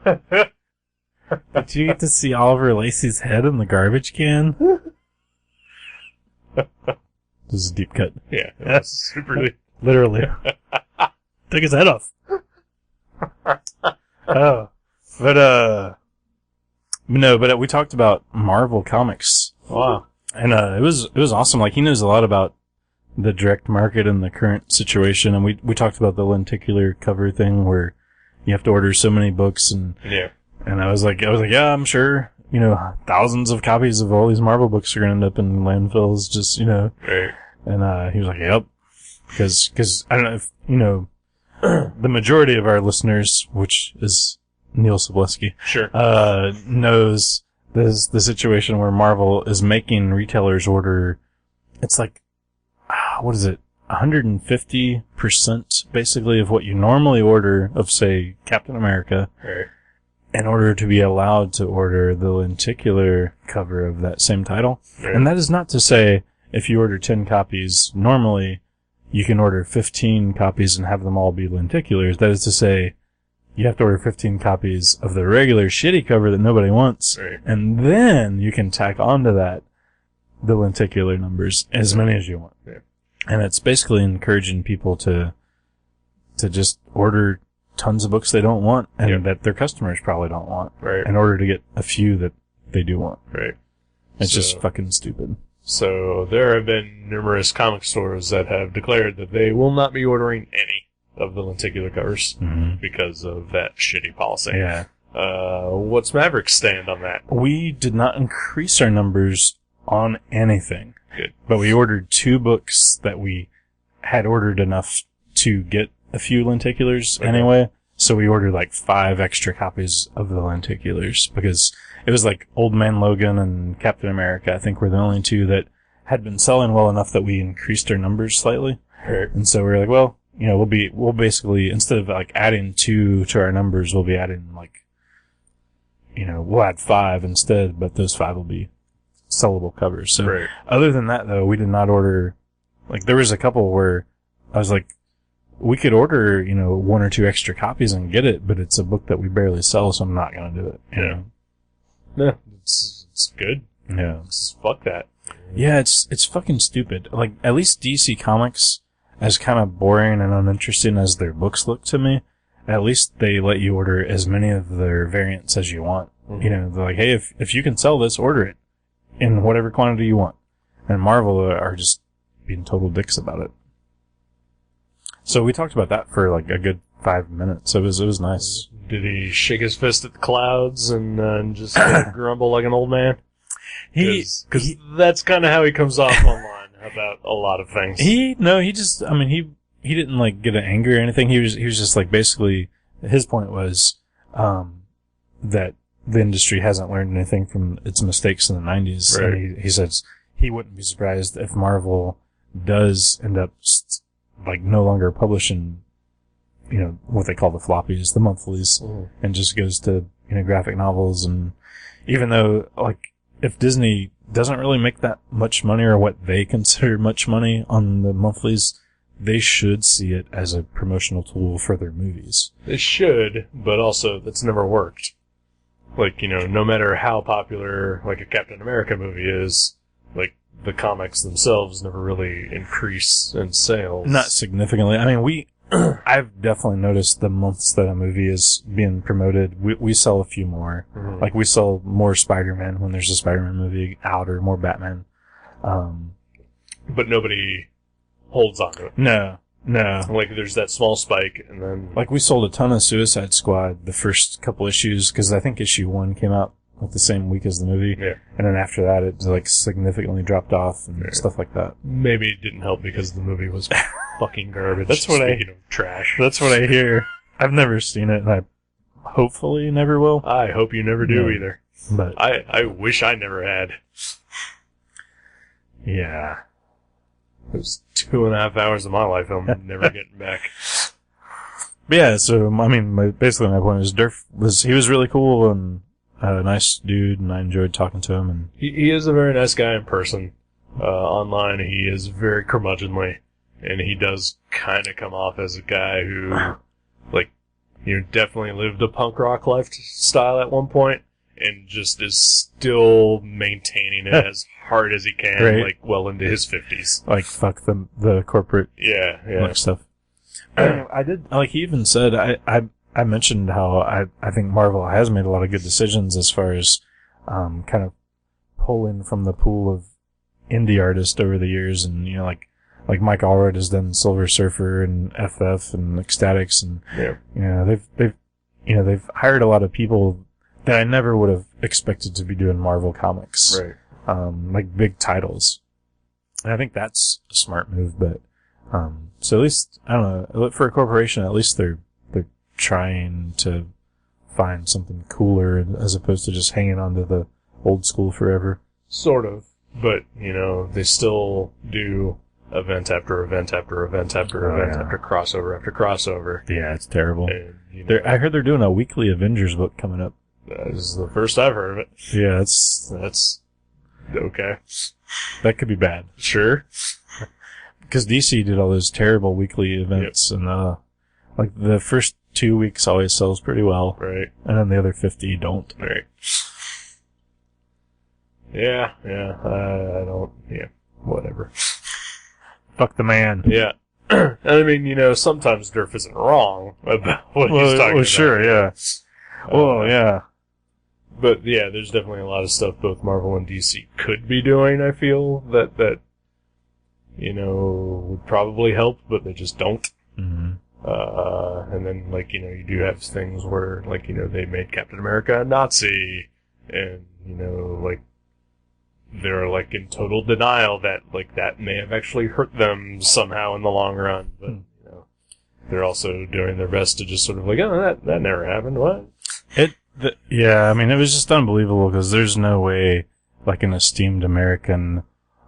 Did you get to see Oliver Lacey's head in the garbage can? This is a deep cut. Yeah, that's super deep. Literally. Took his head off. Oh. But we talked about Marvel Comics. Wow. And it was awesome. He knows a lot about the direct market and the current situation, and we talked about the lenticular cover thing where you have to order so many books, and I was like, yeah, I'm sure, thousands of copies of all these Marvel books are gonna end up in landfills, just, Right. And he was like, yep. Because I don't know if, the majority of our listeners, which is Neil Sobleski, Sure. knows the situation where Marvel is making retailers order, it's what is it, 150% basically of what you normally order of, say, Captain America, Right. in order to be allowed to order the lenticular cover of that same title. Right. And that is not to say if you order 10 copies, normally you can order 15 copies and have them all be lenticulars. That is to say, you have to order 15 copies of the regular shitty cover that nobody wants, Right. and then you can tack onto that the lenticular numbers, as many as you want. Yeah. And it's basically encouraging people to just order tons of books they don't want, and that their customers probably don't want, Right. in order to get a few that they do want. Right. It's just fucking stupid. So there have been numerous comic stores that have declared that they will not be ordering any of the lenticular covers because of that shitty policy. Yeah. What's Maverick's stand on that? We did not increase our numbers on anything. Good. But we ordered 2 books that we had ordered enough to get a few lenticulars anyway. So we ordered 5 extra copies of the lenticulars because it was like Old Man Logan and Captain America, I think, were the only two that had been selling well enough that we increased our numbers slightly. Right. And so we were like, well, you know, we'll basically, instead of like adding 2 to our numbers, we'll be adding like, you know, we'll add 5 instead, but those 5 will be sellable covers. So Right. other than that, though, we did not order, like, there was a couple where I was like, we could order, you know, 1 or 2 extra copies and get it, but it's a book that we barely sell, so I'm not going to do it. You know? Yeah, it's good. Yeah. Fuck that. Yeah, it's fucking stupid. Like, at least DC Comics, as kind of boring and uninteresting as their books look to me, at least they let you order as many of their variants as you want. Mm-hmm. You know, they're like, hey, if you can sell this, order it in whatever quantity you want. And Marvel are just being total dicks about it. So we talked about that for like a good 5 minutes. It was nice. Did he shake his fist at the clouds and just grumble like an old man? Because that's kind of how he comes off online about a lot of things. He didn't like get angry or anything. He was just like, basically, his point was, that the industry hasn't learned anything from its mistakes in the 90s. Right. And he says he wouldn't be surprised if Marvel does end up like no longer publishing, you know, what they call the floppies, the monthlies, and just goes to, you know, graphic novels. And even though, like, if Disney doesn't really make that much money, or what they consider much money on the monthlies, they should see it as a promotional tool for their movies. They should, but also that's never worked. Like, you know, no matter how popular, like, a Captain America movie is, like, the comics themselves never really increase in sales. Not significantly. I mean, I've definitely noticed the months that a movie is being promoted, we sell a few more. Mm-hmm. Like, we sell more Spider-Man when there's a Spider-Man movie out, or more Batman. But nobody holds on to it. No. Like, there's that small spike, and then... Like, we sold a ton of Suicide Squad the first couple issues, because I think issue 1 came out like the same week as the movie. Yeah. And then after that, it like significantly dropped off and stuff like that. Maybe it didn't help because the movie was fucking garbage. That's what Speaking of trash. That's what I hear. I've never seen it, and I hopefully never will. I hope you never do either. But I wish I never had. yeah. It was 2.5 hours of my life I'm never getting back. But yeah, so, I mean, basically my point is Durf he was really cool and a nice dude, and I enjoyed talking to him. And He is a very nice guy in person. Online, he is very curmudgeonly, and he does kind of come off as a guy who, like, you know, definitely lived a punk rock lifestyle at one point, and just is still maintaining it as hard as he can, Right. like, well into his 50s. like, fuck the corporate Yeah. stuff. I did, like, he even said, I mentioned how I think Marvel has made a lot of good decisions as far as, kind of pulling from the pool of indie artists over the years, and, you know, like Mike Allred has done Silver Surfer and FF and Ecstatics, and, you know, they've hired a lot of people that I never would have expected to be doing Marvel comics. Right. Like big titles. And I think that's a smart move, but, so at least, I don't know, for a corporation, at least they're trying to find something cooler as opposed to just hanging on to the old school forever. Sort of. But, you know, they still do event after event after event after event after crossover after crossover. Yeah, it's terrible. And, you know, I heard they're doing a weekly Avengers book coming up. that is the first I've heard of it. Yeah, That's okay. that could be bad. Sure. Because DC did all those terrible weekly events, and like the first 2 weeks always sells pretty well, Right. and then the other 50 don't. Right. Yeah. I don't. Yeah. Whatever. Fuck the man. Yeah. I mean, you know, sometimes Durf isn't wrong about what he's talking about. Sure, yeah. Yeah. But yeah, there's definitely a lot of stuff both Marvel and DC could be doing, I feel, that you know, would probably help, but they just don't. Mm-hmm. And then, like, you know, you do have things where, like, you know, they made Captain America a Nazi, and, you know, like, they're, like, in total denial that, like, that may have actually hurt them somehow in the long run, but, you know, they're also doing their best to just sort of like, oh, that never happened, what? Yeah, I mean, it was just unbelievable because there's no way, like, an esteemed American,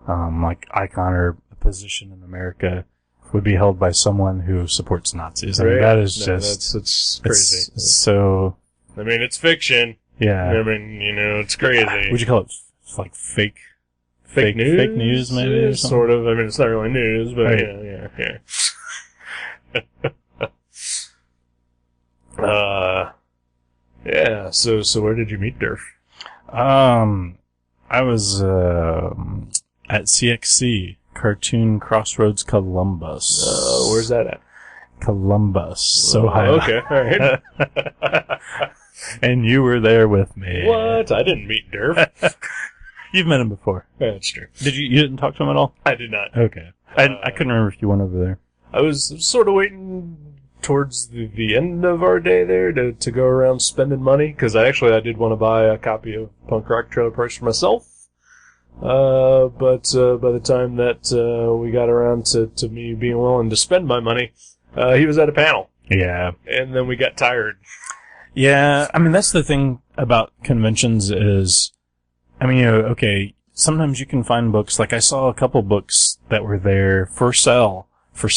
like, icon or position in America would be held by someone who supports Nazis. I mean, that is it's crazy. It's so... I mean, it's fiction. Yeah. I mean, it's crazy. Would you call it, like, fake news? Fake news, maybe? Or something? Sort of. I mean, it's not really news, but right. Yeah. So where did you meet Durf? I was, at CXC, Cartoon Crossroads Columbus. Where's that at? Columbus. Ohio. Okay, alright. And you were there with me. What? I didn't meet Durf. You've met him before. Yeah, that's true. You didn't talk to him at all? I did not. Okay. I couldn't remember if you went over there. I was sort of waiting towards the end of our day there to go around spending money, because I did want to buy a copy of Punk Rock Trailer Parks for myself. But by the time that we got around to me being willing to spend my money, he was at a panel. Yeah. And then we got tired. Yeah, I mean, that's the thing about conventions is, I mean, okay, sometimes you can find books, like I saw a couple books that were there for sale, that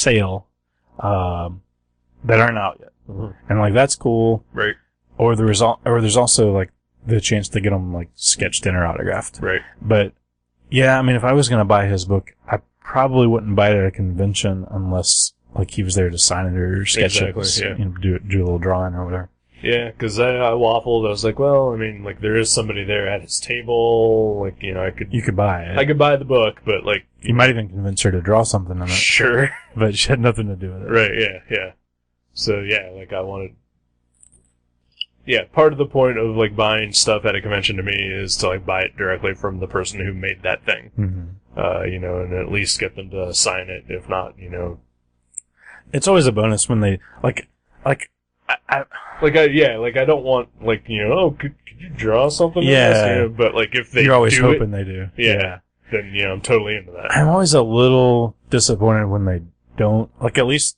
aren't out yet. Mm-hmm. And like, that's cool. Right. Or there's also like the chance to get them like sketched in or autographed. Right. But yeah, I mean, if I was going to buy his book, I probably wouldn't buy it at a convention unless like he was there to sign it or sketch it. Yeah. Do a little drawing or whatever. Yeah, because I waffled. I was like, well, I mean, like, there is somebody there at his table. Like, You could buy it. I could buy the book, but, like... You might even convince her to draw something in it. Sure. But she had nothing to do with it. Right, yeah. So, yeah, like, I wanted... Yeah, part of the point of, like, buying stuff at a convention to me is to, like, buy it directly from the person who made that thing. Mm-hmm. And at least get them to sign it. If not, It's always a bonus when they, I don't want, like, could you draw something? Yeah. This? But, like, if they You're always do hoping it, they do. yeah, then, I'm totally into that. I'm always a little disappointed when they don't, like, at least,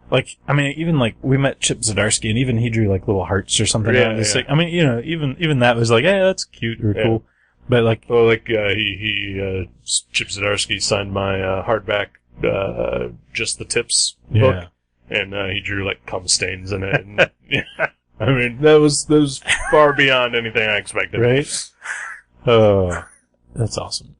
like, I mean, even, like, we met Chip Zdarsky, and even he drew, like, little hearts or something. Yeah, Like, I mean, even that was like, hey, that's cute or cool. But, like... Well, like, Chip Zdarsky signed my, hardback, Just the Tips book. And, he drew, like, cum stains in it. And, I mean, that was far beyond anything I expected. Right? Oh, that's awesome.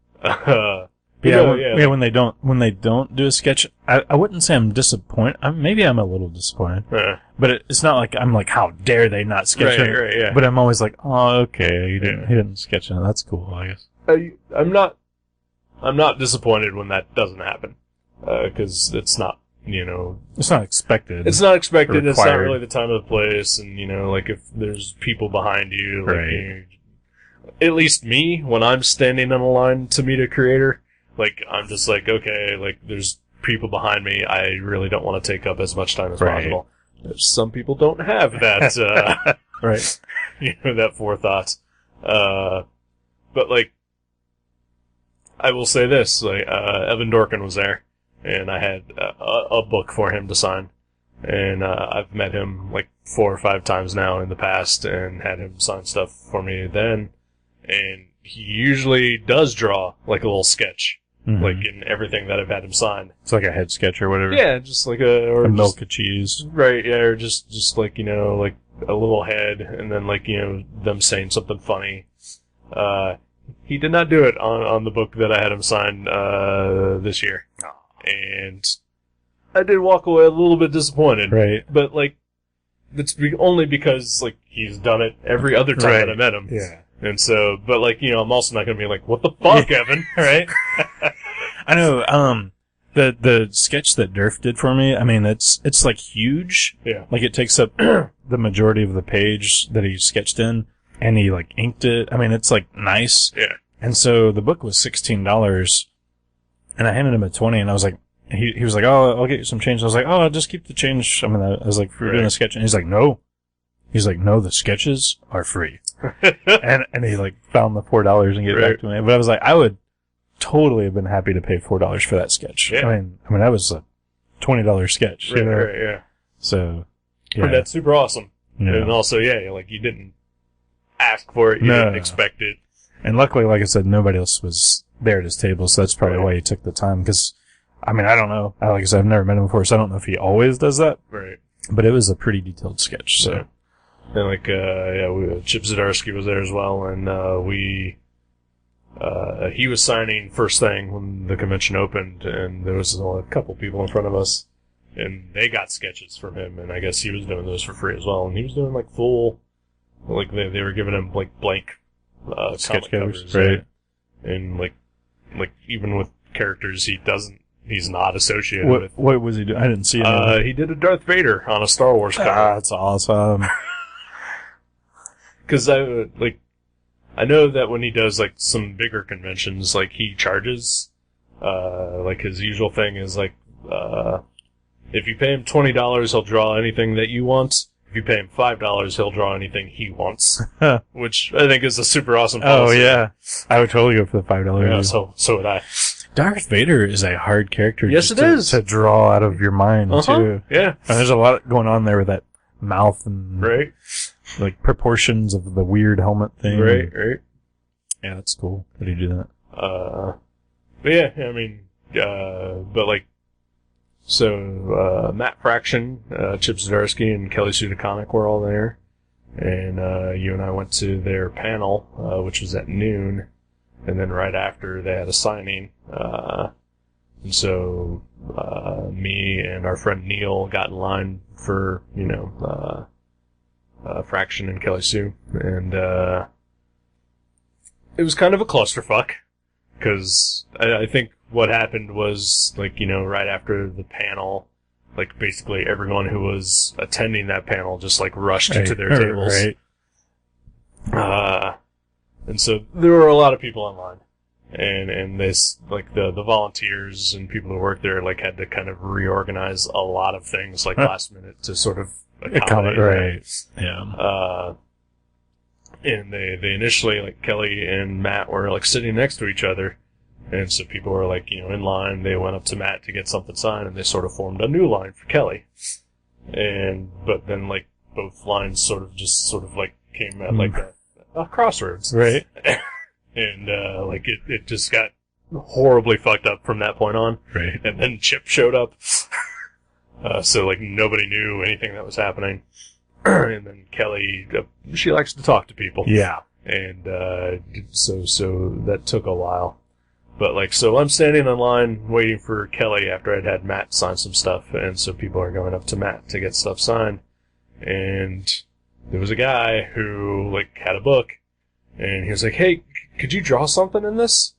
When they don't do a sketch, I wouldn't say I'm disappointed. Maybe I'm a little disappointed. But it's not like I'm like, how dare they not sketch it? Right, yeah. But I'm always like, oh, okay, he didn't sketch it. That's cool, I guess. I'm not disappointed when that doesn't happen. 'Cause it's not, It's not expected. It's not expected. It's not required. really the time of the place. And, like, if there's people behind you, like, Right. At least me, when I'm standing in a line to meet a creator, like, I'm just like, okay, like, there's people behind me. I really don't want to take up as much time as Right. possible. Some people don't have that, right. That forethought. But, like, I will say this, like, Evan Dorkin was there. And I had a book for him to sign. And I've met him like 4 or 5 times now in the past and had him sign stuff for me then. And he usually does draw like a little sketch, like in everything that I've had him sign. It's like a head sketch or whatever. Yeah, just like a milk of cheese. Right, yeah, or just like, like a little head and then like, them saying something funny. He did not do it on the book that I had him sign this year. And I did walk away a little bit disappointed. Right. But, like, that's only because, like, he's done it every other time that I met him. Yeah. And so, but, like, I'm also not going to be like, what the fuck, Evan? Right? I know, the sketch that Durf did for me, I mean, it's like huge. Yeah. Like, it takes up the majority of the page that he sketched in, and he, like, inked it. I mean, it's, like, nice. Yeah. And so the book was $16. And I handed him a 20, and I was like, he was like, oh, I'll get you some change. I was like, oh, I'll just keep the change. I mean, I was like, for doing a sketch. And he's like, no. He's like, no, the sketches are free. and he like found the $4 and gave it back to me. But I was like, I would totally have been happy to pay $4 for that sketch. Yeah. I mean, that was a $20 sketch. Right, yeah. So, yeah. And that's super awesome. Yeah. And also, yeah, like, you didn't ask for it. You No. didn't expect it. And luckily, like I said, nobody else was there at his table, so that's probably why he took the time. Because, I mean, I don't know. Like I said, I've never met him before, so I don't know if he always does that. Right. But it was a pretty detailed sketch, so. Yeah. And like, Chip Zdarsky was there as well, and he was signing first thing when the convention opened, and there was only a couple people in front of us, and they got sketches from him, and I guess he was doing those for free as well, and he was doing like full, like they were giving him like blank Sketch comic covers, right? And like even with characters he's not associated with. What was he doing? I didn't see it. He did a Darth Vader on a Star Wars cover. That's awesome. Because I know that when he does like some bigger conventions, like he charges, like his usual thing is like, if you pay him $20, he'll draw anything that you want. If you pay him $5, he'll draw anything he wants. Which I think is a super awesome policy. Oh yeah, I would totally go for the $5. Yeah, so would I. Darth Vader is a hard character. Yes, just it is. to draw out of your mind too. Yeah, And there's a lot going on there with that mouth and right, like proportions of the weird helmet thing. right. Yeah, that's cool. How do you do that? But yeah, I mean, but like, so Matt Fraction, Chip Zdarsky, and Kelly Sue DeConnick were all there, and you and I went to their panel, which was at noon, and then right after they had a signing, and so me and our friend Neil got in line for Fraction and Kelly Sue, and it was kind of a clusterfuck, because I think what happened was, like, right after the panel, like, basically everyone who was attending that panel just, like, rushed to their tables. Right. And so there were a lot of people online. And this, like, the volunteers and people who worked there, like, had to kind of reorganize a lot of things, like, last minute to sort of accommodate that. Right. Yeah. And they initially, like, Kelly and Matt were, like, sitting next to each other. And so people were, like, in line. They went up to Matt to get something signed, and they sort of formed a new line for Kelly. But then, like, both lines sort of like, came at, like, a crossroads. Right. And, like, it just got horribly fucked up from that point on. Right. And then Chip showed up. So, like, nobody knew anything that was happening. And then Kelly, she likes to talk to people. Yeah. And, so that took a while. But, like, so I'm standing in line waiting for Kelly after I'd had Matt sign some stuff, and so people are going up to Matt to get stuff signed. And there was a guy who, like, had a book, and he was like, "Hey, could you draw something in this?"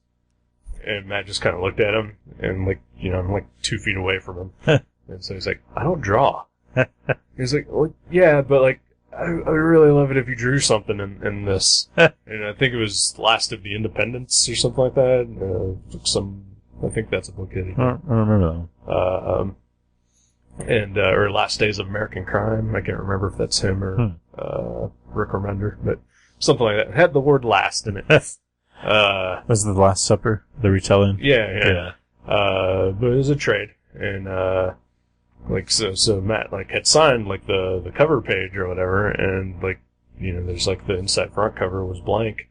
And Matt just kind of looked at him, and, like, I'm, like, 2 feet away from him. And so he's like, "I don't draw." He's like, "Well, yeah, but, like, I would really love it if you drew something in this." And I think it was Last of the Independents or something like that. I think that's a book that he did. I don't remember that. Or Last Days of American Crime. I can't remember if that's him or Rick Remender, but something like that. It had the word last in it. Was it The Last Supper, the retelling? Yeah. But it was a trade. And, like, so Matt, like, had signed, like, the cover page or whatever, and, like, there's, like, the inside front cover was blank,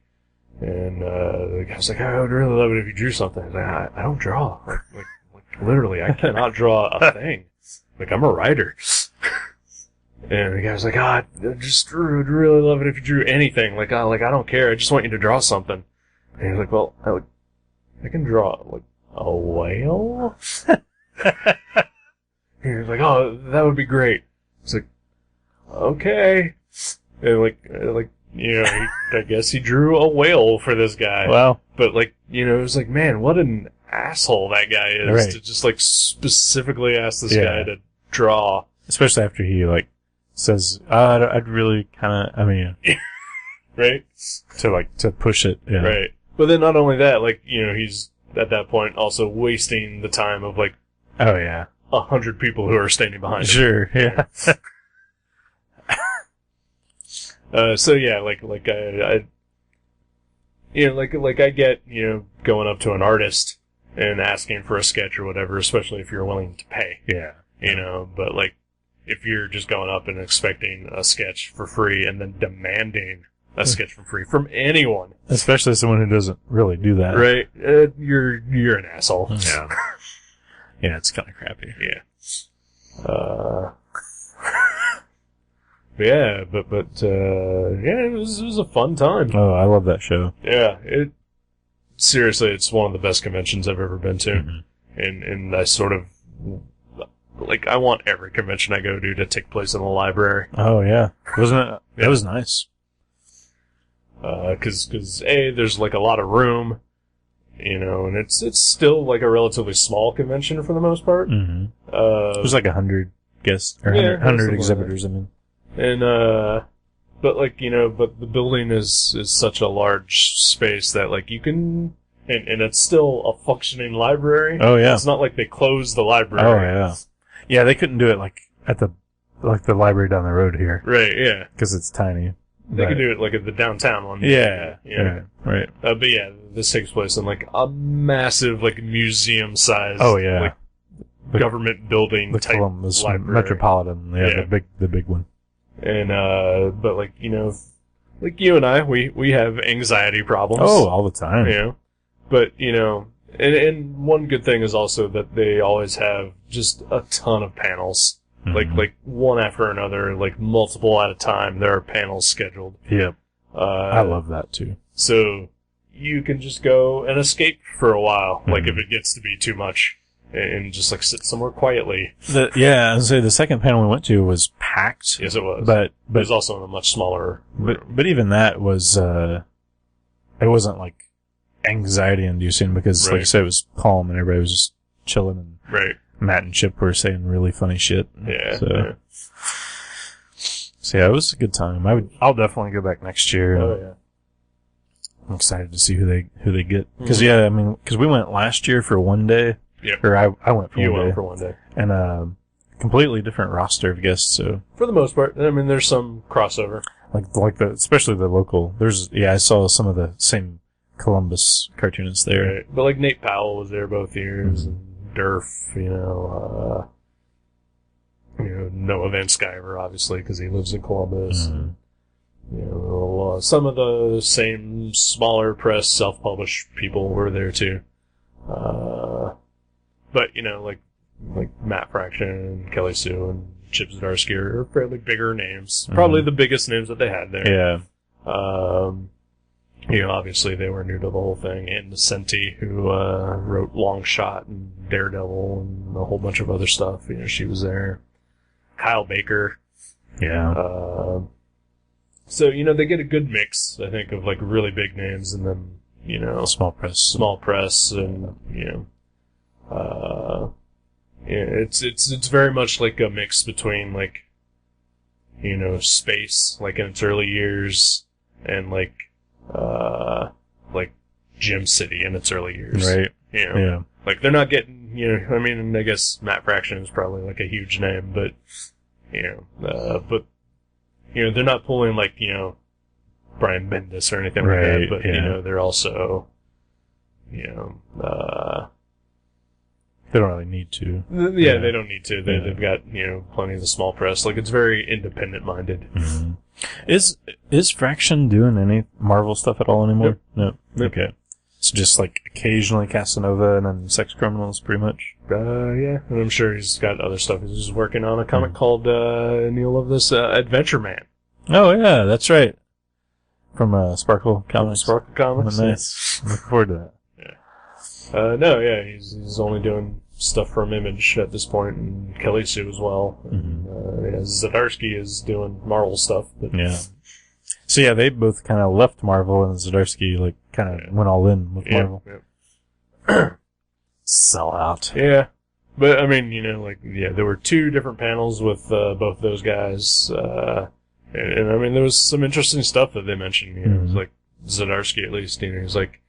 and, the guy was like, "I would really love it if you drew something." I was like, I don't draw. Like, literally, I cannot draw a thing. Like, I'm a writer. And the guy was like, "I just would really love it if you drew anything. Like, I don't care. I just want you to draw something." And he was like, "Well, I can draw, like, a whale?" He was like, "Oh, that would be great." It's like, okay. And I guess he drew a whale for this guy. Wow. But, like, it was like, man, what an asshole that guy is Right. to just, like, specifically ask this guy to draw. Especially after he, like, says, I'd really kind of, Right? to push it. Yeah. Right. But then not only that, like, he's, at that point, also wasting the time of, like, Oh, yeah. 100 people who are standing behind him. Sure, yeah. So yeah, like I I get, going up to an artist and asking for a sketch or whatever, especially if you're willing to pay. Yeah. But, like, if you're just going up and expecting a sketch for free and then demanding a sketch for free from anyone. Especially someone who doesn't really do that. Right? You're an asshole. Yeah. Yeah, it's kind of crappy. Yeah. Yeah, but yeah, it was a fun time. Oh, I love that show. Yeah, seriously, it's one of the best conventions I've ever been to. Mm-hmm. And I sort of, like, I want every convention I go to take place in the library. Oh, yeah. Wasn't it? That was nice. Cause there's like a lot of room, and it's still like a relatively small convention for the most part. Mm-hmm. There's like 100 guests, or 100 exhibitors, I mean. And, but like, but the building is such a large space that like you can, and it's still a functioning library. Oh, yeah. It's not like they closed the library. Oh, yeah. Yeah, they couldn't do it like at the library down the road here. Right, yeah. Because it's tiny. They could do it like at the downtown one. Yeah. Yeah. Right. But yeah, this takes place in like a massive, like museum size. Oh, yeah. Like government building type Columbus library. Metropolitan. Yeah, the big one. And, but like, like you and I, we have anxiety problems. Oh, all the time. But, and one good thing is also that they always have just a ton of panels. Mm-hmm. Like one after another, like multiple at a time, there are panels scheduled. Yep. I love that too. So you can just go and escape for a while, Mm-hmm. like if it gets to be too much, and just like sit somewhere quietly. Yeah, I'd say the second panel we went to was packed. Yes, it was. But it was also in a much smaller room. But even that was, it wasn't like anxiety inducing because, like I said, it was calm and everybody was just chilling, and right. Matt and Chip were saying really funny shit. Yeah. So yeah, it was a good time. I'll definitely go back next year. Oh yeah. I'm excited to see who they get. Because because we went last year for one day. Yep. Or I went for you one day. went for one day. And completely different roster of guests. So for the most part, I mean, there's some crossover. Especially the local. I saw some of the same Columbus cartoonists there. Right. But like Nate Powell was there both years, and Durf, Noah Van Sciver, obviously, because he lives in Columbus. Mm-hmm. And, some of the same smaller press, self-published people were there too. But, like Matt Fraction, Kelly Sue, and Chip Zdarsky are fairly bigger names. Mm-hmm. Probably the biggest names that they had there. Yeah. Obviously they were new to the whole thing. And Senti, who wrote Long Shot and Daredevil and a whole bunch of other stuff. She was there. Kyle Baker. Yeah. So, they get a good mix, I think, of like really big names and then, small press, and, it's very much like a mix between like, Space, like in its early years, and like Gem City in its early years. Right. Yeah. Like they're not getting, I mean, I guess Matt Fraction is probably like a huge name, but, they're not pulling like, Brian Bendis or anything like that, but, they're also, they don't really need to. Yeah, they don't need to. They've got, plenty of the small press. Like, it's very independent-minded. Mm-hmm. Is Fraction doing any Marvel stuff at all anymore? Nope. No. Okay. It's just like occasionally Casanova and then Sex Criminals, pretty much. Yeah. And I'm sure he's got other stuff. He's working on a comic called, and you'll love this, Adventure Man. Oh, yeah, that's right. From, Sparkle Comics. Sparkle Comics. Nice. Looking forward to that. He's only doing stuff from Image at this point, and Kelly Sue as well. Mm-hmm. Zdarsky is doing Marvel stuff. But yeah. So yeah, they both kind of left Marvel, and Zdarsky kind of went all in with Marvel. Yeah. Sell out. Yeah. But, I mean, there were two different panels with both those guys. And I mean, there was some interesting stuff that they mentioned. It was like, Zdarsky at least, he's like,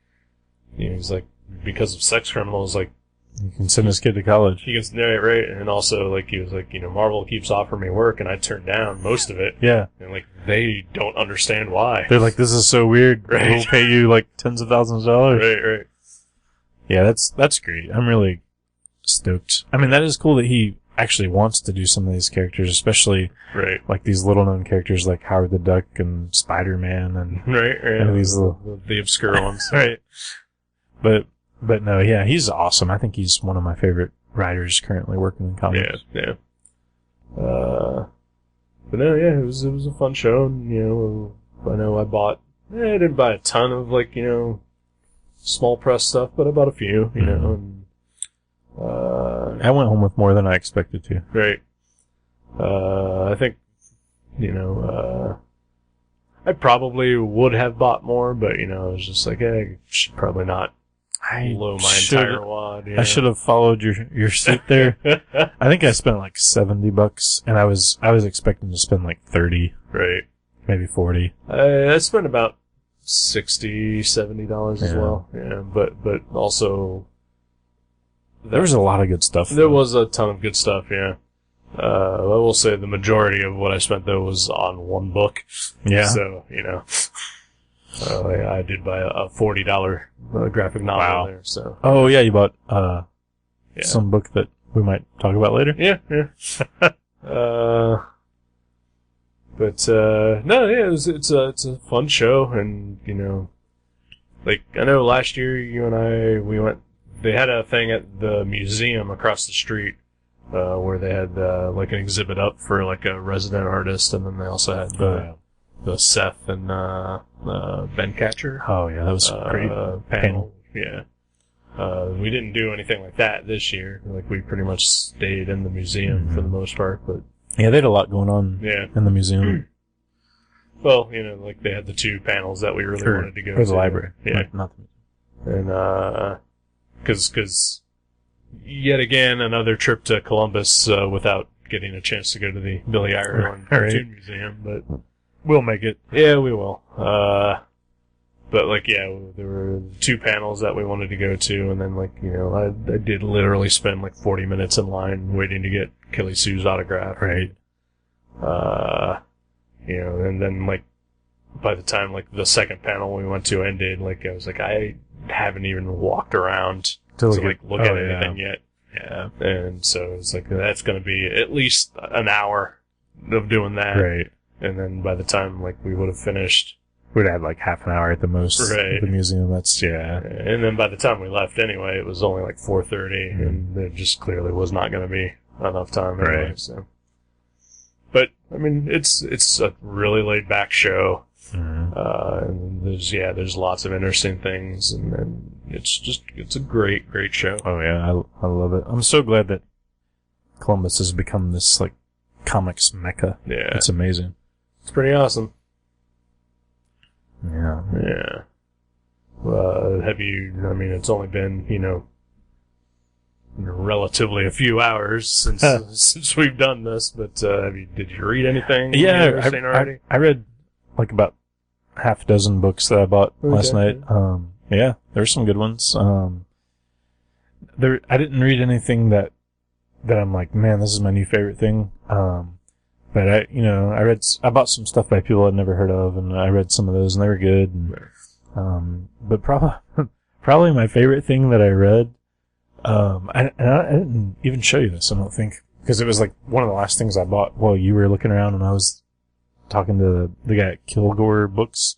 because of Sex Criminals, like, you can send this kid to college. He can, right, and also, like, he was like, Marvel keeps offering me work, and I turn down most of it. Yeah. And, like, they don't understand why. They're like, this is so weird. Right. We'll pay you, like, tens of thousands of dollars. Right. Yeah, that's great. I'm really stoked. I mean, that is cool that he actually wants to do some of these characters, especially Right. like these little known characters like Howard the Duck and Spider-Man and Right. these little the obscure ones. right. But no, yeah, he's awesome. I think he's one of my favorite writers currently working in comics. Yeah. But no, yeah, it was a fun show. And, you know, I know I didn't buy a ton of like, you know, small press stuff, but I bought a few, you know. And, I went home with more than I expected to. right. I think, you know, I probably would have bought more, but you know, I was just like, I should probably not blow my entire wad. You know? I should have followed your suit there. I think I spent like $70, and I was expecting to spend like 30, Right. maybe 40. I spent about $60-$70 as well. Yeah, but also There was a lot of good stuff. there was a ton of good stuff. Yeah. I will say the majority of what I spent though was on one book. Yeah. So you know, I did buy a $40 graphic novel Wow. there. So Oh yeah, you bought yeah. some book that we might talk about later. Yeah. But no, yeah, it's a fun show, and you know, like I know last year you and we went. They had a thing at the museum across the street where they had like an exhibit up for like a resident artist, and then they also had the Seth and Ben Catcher Oh yeah, that was great panel. Yeah. We didn't do anything like that this year. Like we pretty much stayed in the museum for the most part, but Yeah, they had a lot going on yeah. in the museum. Well, you know, like they had the two panels that we really wanted to go to. Or the library. Yeah. Like, not the And, cause yet again, another trip to Columbus, without getting a chance to go to the Billy Ireland Cartoon Museum, but we'll make it. yeah, we will. But like, yeah, there were two panels that we wanted to go to, and then like, you know, I did literally spend like 40 minutes in line waiting to get Kelly Sue's autograph. Right. You know, and then like, by the time like the second panel we went to ended, like I was like, I haven't even walked around to look at anything yet. Yeah. And so it's like, that's gonna be at least an hour of doing that. Right. And then by the time like we would have finished, We'd have like half an hour at the most Right. at the museum. That's, yeah. and then by the time we left anyway, it was only like 4:30, and there just clearly was not going to be enough time anyway. Right. So, but I mean, it's a really laid back show, and there's lots of interesting things, and it's a great show. Oh yeah, I love it. I'm so glad that Columbus has become this like comics mecca. Yeah, It's amazing. it's pretty awesome. Yeah. Yeah. Have you? I mean, it's only been relatively a few hours since we've done this, but did you read anything? Yeah, interesting already? I read like about half a dozen books that I bought last night. Yeah, there were some good ones. I didn't read anything that I'm like, man, this is my new favorite thing. But I bought some stuff by people I'd never heard of, and I read some of those, and they were good. And, but probably my favorite thing that I read, I didn't even show you this, I don't think, because it was like one of the last things I bought while you were looking around, and I was talking to the guy at Kilgore Books.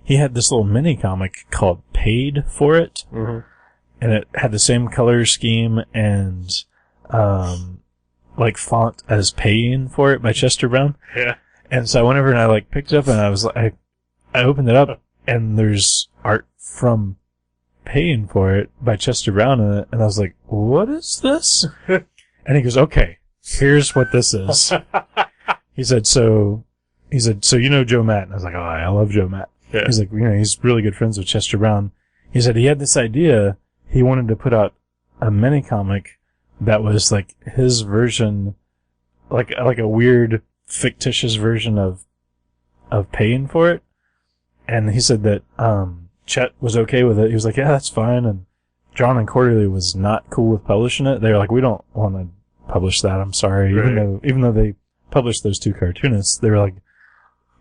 He had this little mini comic called Paid for It, and it had the same color scheme and like font as Paying for It by Chester Brown. Yeah. And so I went over and I like picked it up, and I was like, I opened it up, and there's art from Paying for It by Chester Brown in it, and I was like, what is this? And he goes, okay, here's what this is. He said, so you know Joe Matt? And I was like, oh, I love Joe Matt. Yeah. He's like, he's really good friends with Chester Brown. He said he had this idea. He wanted to put out a mini comic that was like his version, like a weird fictitious version of Paying for It. And he said that Chet was okay with it. He was like, yeah, that's fine. And John and Quarterly was not cool with publishing it. They were like, we don't want to publish that. I'm sorry. Right. Even though they published those two cartoonists, they were like,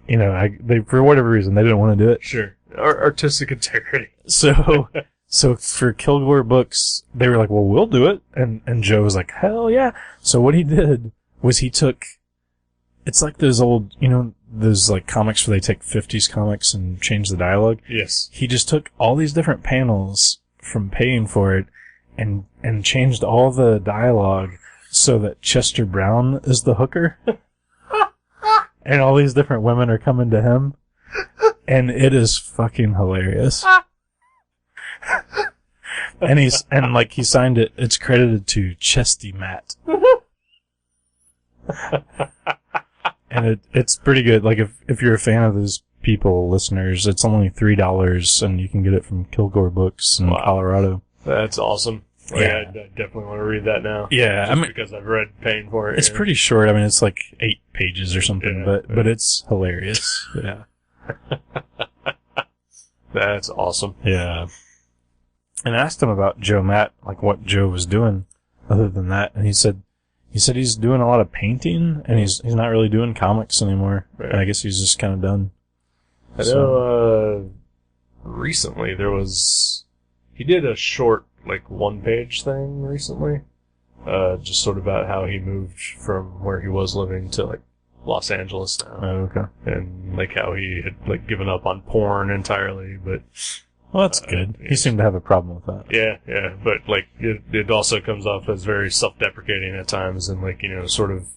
they for whatever reason they didn't want to do it. Sure. Artistic integrity. So So for Kilgore Books, they were like, well, we'll do it. And Joe was like, hell yeah. So what he did was he took, it's like those old, those like comics where they take 50s comics and change the dialogue. Yes. He just took all these different panels from paying for it and changed all the dialogue so that Chester Brown is the hooker. And all these different women are coming to him. And it is fucking hilarious. And he signed it, it's credited to Chesty Matt. And it's pretty good. Like, if you're a fan of those people, listeners, it's only $3 and you can get it from Kilgore Books in Colorado. That's awesome. Like, Yeah. I definitely want to read that now. Yeah, Just because I've read paying for it. It's pretty short. I mean, it's like 8 pages or something, Yeah, but it's hilarious. Yeah. That's awesome. Yeah. And I asked him about Joe Matt, like what Joe was doing other than that, and he said he's doing a lot of painting and he's not really doing comics anymore. Right. And I guess he's just kind of done. I know, recently he did a short, like, 1-page thing recently, just sort of about how he moved from where he was living to, like, Los Angeles now. Oh, okay. And, like, how he had, like, given up on porn entirely, but... Well, that's good. He seemed to have a problem with that. Yeah, but, like, it also comes off as very self-deprecating at times, and, like, sort of,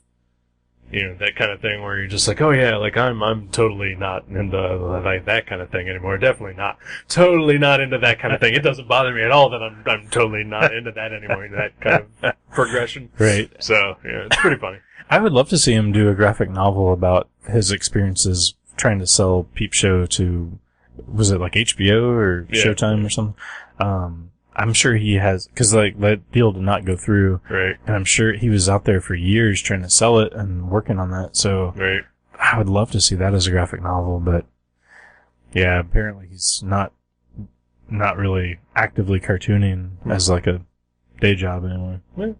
that kind of thing where you're just like, oh yeah, like, I'm totally not into, like, that kind of thing anymore. Definitely not. Totally not into that kind of thing. It doesn't bother me at all that I'm totally not into that anymore, that kind of progression. Right. So, it's pretty funny. I would love to see him do a graphic novel about his experiences trying to sell Peep Show to, was it like HBO or Showtime or something? I'm sure he has, cause like that deal did not go through. Right. And I'm sure he was out there for years trying to sell it and working on that. So Right. I would love to see that as a graphic novel, but yeah, apparently he's not really actively cartooning as like a day job anymore. Yeah.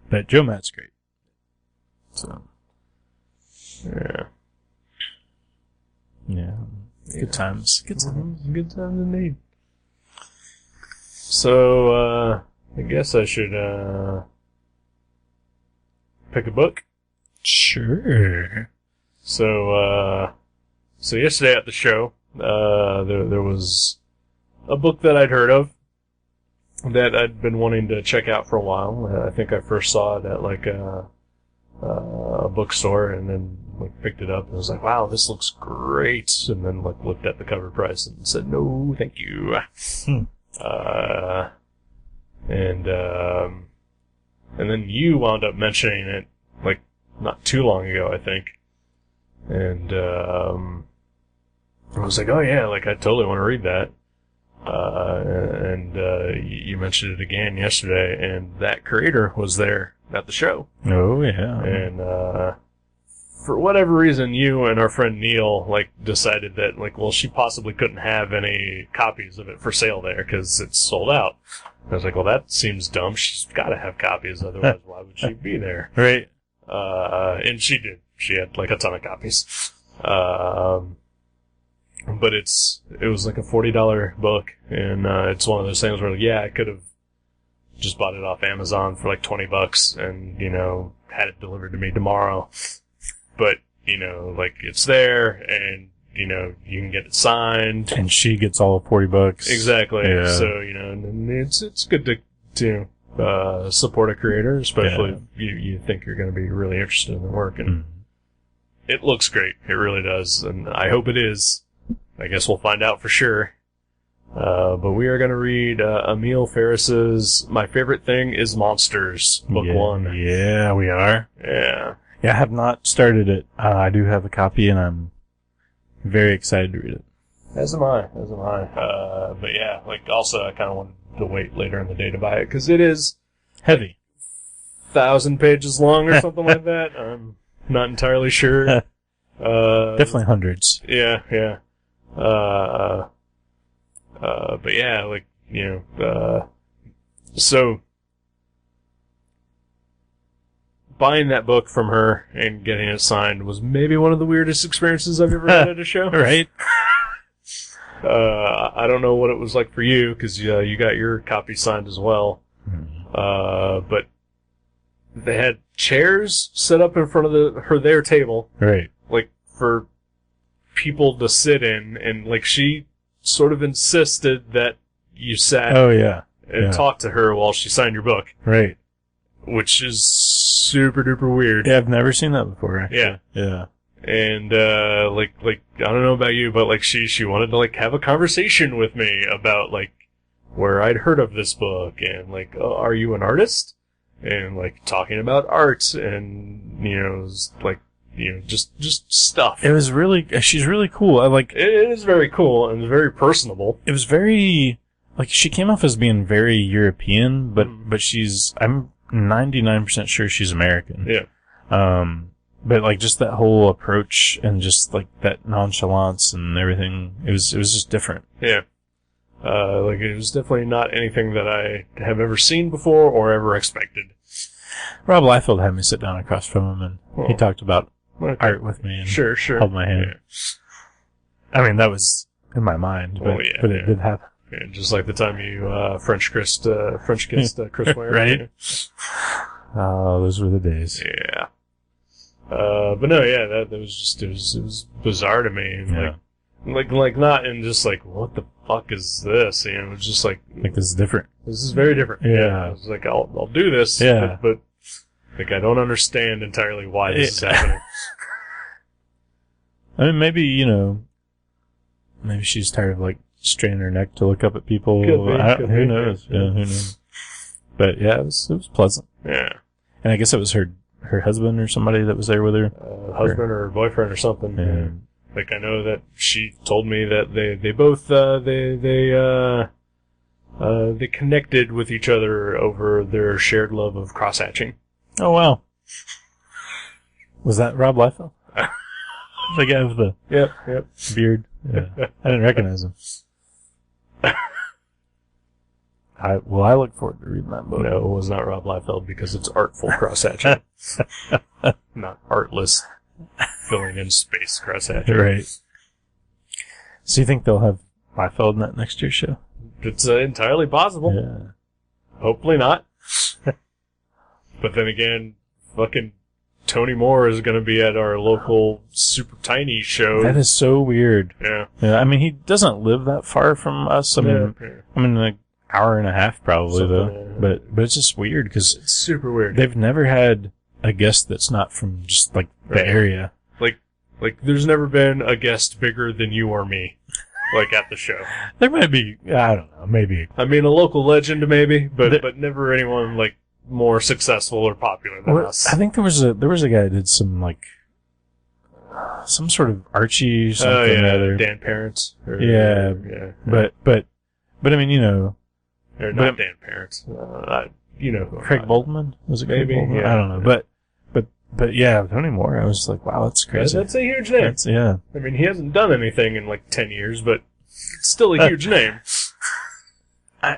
But Joe Matt's great. So. Yeah. Yeah. Good times. Good times. Good times indeed. So, I guess I should, pick a book. Sure. So yesterday at the show, there was a book that I'd heard of that I'd been wanting to check out for a while. I think I first saw it at, like, a bookstore and then, like, picked it up and was like, wow, this looks great. And then, like, looked at the cover price and said, no, thank you. And then you wound up mentioning it, like, not too long ago, I think. And, I was like, oh yeah, like, I totally want to read that. You mentioned it again yesterday, and that creator was there at the show. Oh, yeah. And, for whatever reason, you and our friend Neil, like, decided that, like, well, she possibly couldn't have any copies of it for sale there because it's sold out. I was like, well, that seems dumb. She's got to have copies, otherwise why would she be there? Right. And she did. She had, like, a ton of copies. But it was like a $40 book, and it's one of those things where, like, yeah, I could have just bought it off Amazon for like $20 and, had it delivered to me tomorrow. But, like, it's there, and, you can get it signed. And she gets all $40. Exactly. Yeah. So, and it's good to support a creator, especially if you think you're going to be really interested in their work. And it looks great. It really does. And I hope it is. I guess we'll find out for sure. But we are going to read Emil Ferris's My Favorite Thing is Monsters, Book 1. Yeah, we are. Yeah. Yeah, I have not started it. I do have a copy, and I'm very excited to read it. As am I. But yeah, like, also I kind of wanted to wait later in the day to buy it, because it is Heavy. 1,000 pages long or something like that. I'm not entirely sure. Definitely hundreds. Yeah. But yeah, like, so buying that book from her and getting it signed was maybe one of the weirdest experiences I've ever had at a show. Right? I don't know what it was like for you, because you got your copy signed as well. But they had chairs set up in front of their table. Right. Like, for people to sit in, and, like, she sort of insisted that you sat and talked to her while she signed your book. Right. Which is super duper weird. Yeah, I've never seen that before, actually. Yeah. Yeah. And, like, I don't know about you, but, like, she wanted to, like, have a conversation with me about, like, where I'd heard of this book, and, like, are you an artist? And, like, talking about art, and, you know, like, you know, just stuff. It was really, she's really cool. It is very cool, and very personable. It was very, like, she came off as being very European, but I'm 99% sure she's American. Yeah. But, like, just that whole approach and just, like, that nonchalance and everything, it was just different. Yeah. Like, it was definitely not anything that I have ever seen before or ever expected. Rob Liefeld had me sit down across from him, and he talked about art with me and sure. held my hand. Yeah. I mean, that was in my mind, but it did happen. Yeah, just like the time you French kissed Chris Ware. Right? Oh, those were the days. Yeah. But no, yeah, that was just, it was bizarre to me. And Yeah. Like not in just like, what the fuck is this? You know, it was just like this is different. This is very different. Yeah. It was like, I'll do this. Yeah. But like, I don't understand entirely why this is happening. I mean, maybe, you know, maybe she's tired of, like, straining her neck to look up at people. Who knows? Yeah, who knows? But yeah, it was pleasant. Yeah. And I guess it was her husband or somebody that was there with her. Husband or boyfriend or something. Yeah. Like, I know that she told me that they both, they connected with each other over their shared love of cross-hatching. Oh, wow. Was that Rob Liefeld? The guy with the Yep. beard? Yeah. I didn't recognize him. I look forward to reading that book. No, it was not Rob Liefeld, because it's artful cross-hatching. Not artless filling in space cross-hatching. Right. So you think they'll have Liefeld in that next year's show? It's entirely possible. Yeah. Hopefully not. But then again, fucking Tony Moore is going to be at our local super tiny show. That is so weird. Yeah. Yeah. I mean, he doesn't live that far from us. I mean, like hour and a half probably Something, though. But it's just weird because it's super weird. They've never had a guest that's not from just like the area. Like there's never been a guest bigger than you or me. Like, at the show. There might be, I don't know, maybe. I mean, a local legend, maybe, but never anyone, like, more successful or popular than us. I think there was a guy that did some, like, some sort of Archie something or other. Dan Parents. Yeah. But, I mean, you know. Or not Dan Parents. You know who. Craig Boltman? Was it Craig Boltman? Yeah. I don't know. But yeah, Tony Moore, I was like, wow, that's crazy. That's a huge name. Yeah. I mean, he hasn't done anything in like 10 years, but it's still a huge name.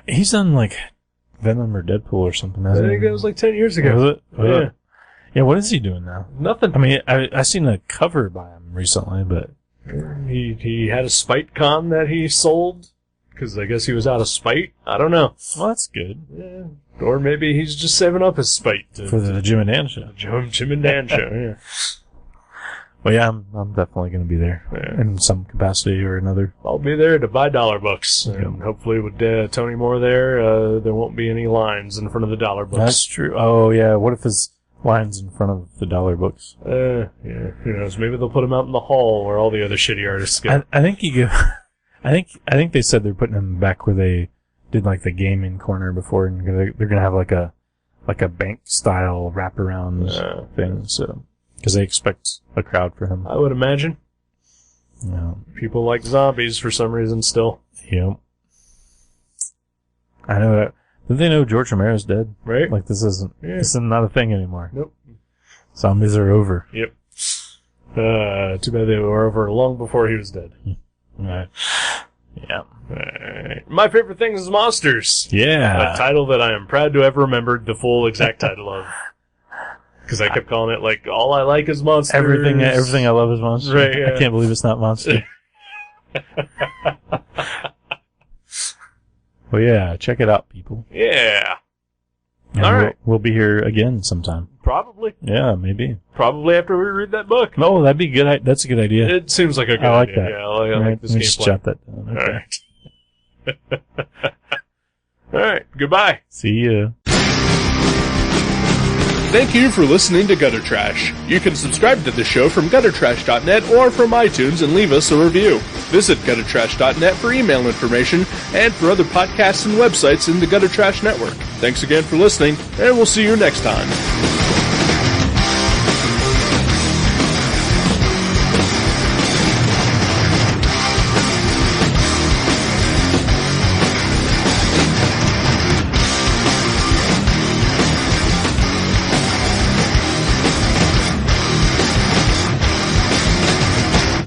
He's done like Venom or Deadpool or something, hasn't I think that was like 10 years ago. Was it? Yeah. Yeah, what is he doing now? Nothing. I mean, I seen a cover by him recently, but... He had a spite con that he sold, because I guess he was out of spite. I don't know. Well, that's good. Yeah. Or maybe he's just saving up his spite. For the Jim and Dan show. Jim and Dan show, yeah. Well, yeah, I'm definitely going to be there in some capacity or another. I'll be there to buy dollar books. And hopefully with Tony Moore there won't be any lines in front of the dollar books. That's true. Oh, yeah. What if there's lines in front of the dollar books? Yeah. Who knows? Maybe they'll put them out in the hall where all the other shitty artists go. I think you go... I think they said they're putting them back where they did like the gaming corner before, and they're gonna have like a bank style wraparound thing. So because they expect a crowd for him, I would imagine. Yeah, people like zombies for some reason still. Yep. I know that. Did they know George Romero's dead? Right. Like this is not a thing anymore. Nope. Zombies are over. Yep. Too bad they were over long before he was dead. Right. Yeah. My favorite things is Monsters. Yeah. A title that I am proud to have remembered the full exact title of. Because I kept calling it, like, All I Like is Monsters. Everything I love is Monsters. Right, yeah. I can't believe it's not Monster. Well, yeah, check it out, people. Yeah. And All right. We'll be here again sometime. Probably. Yeah, maybe. Probably after we read that book. No, that'd be good. That's a good idea. It seems like a good I like idea. that. Yeah, I like this Let me just gameplay. jot that down. Okay. All right. All right. Goodbye. See ya. Thank you for listening to Gutter Trash. You can subscribe to the show from guttertrash.net or from iTunes and leave us a review. Visit guttertrash.net for email information and for other podcasts and websites in the Gutter Trash Network. Thanks again for listening, and we'll see you next time.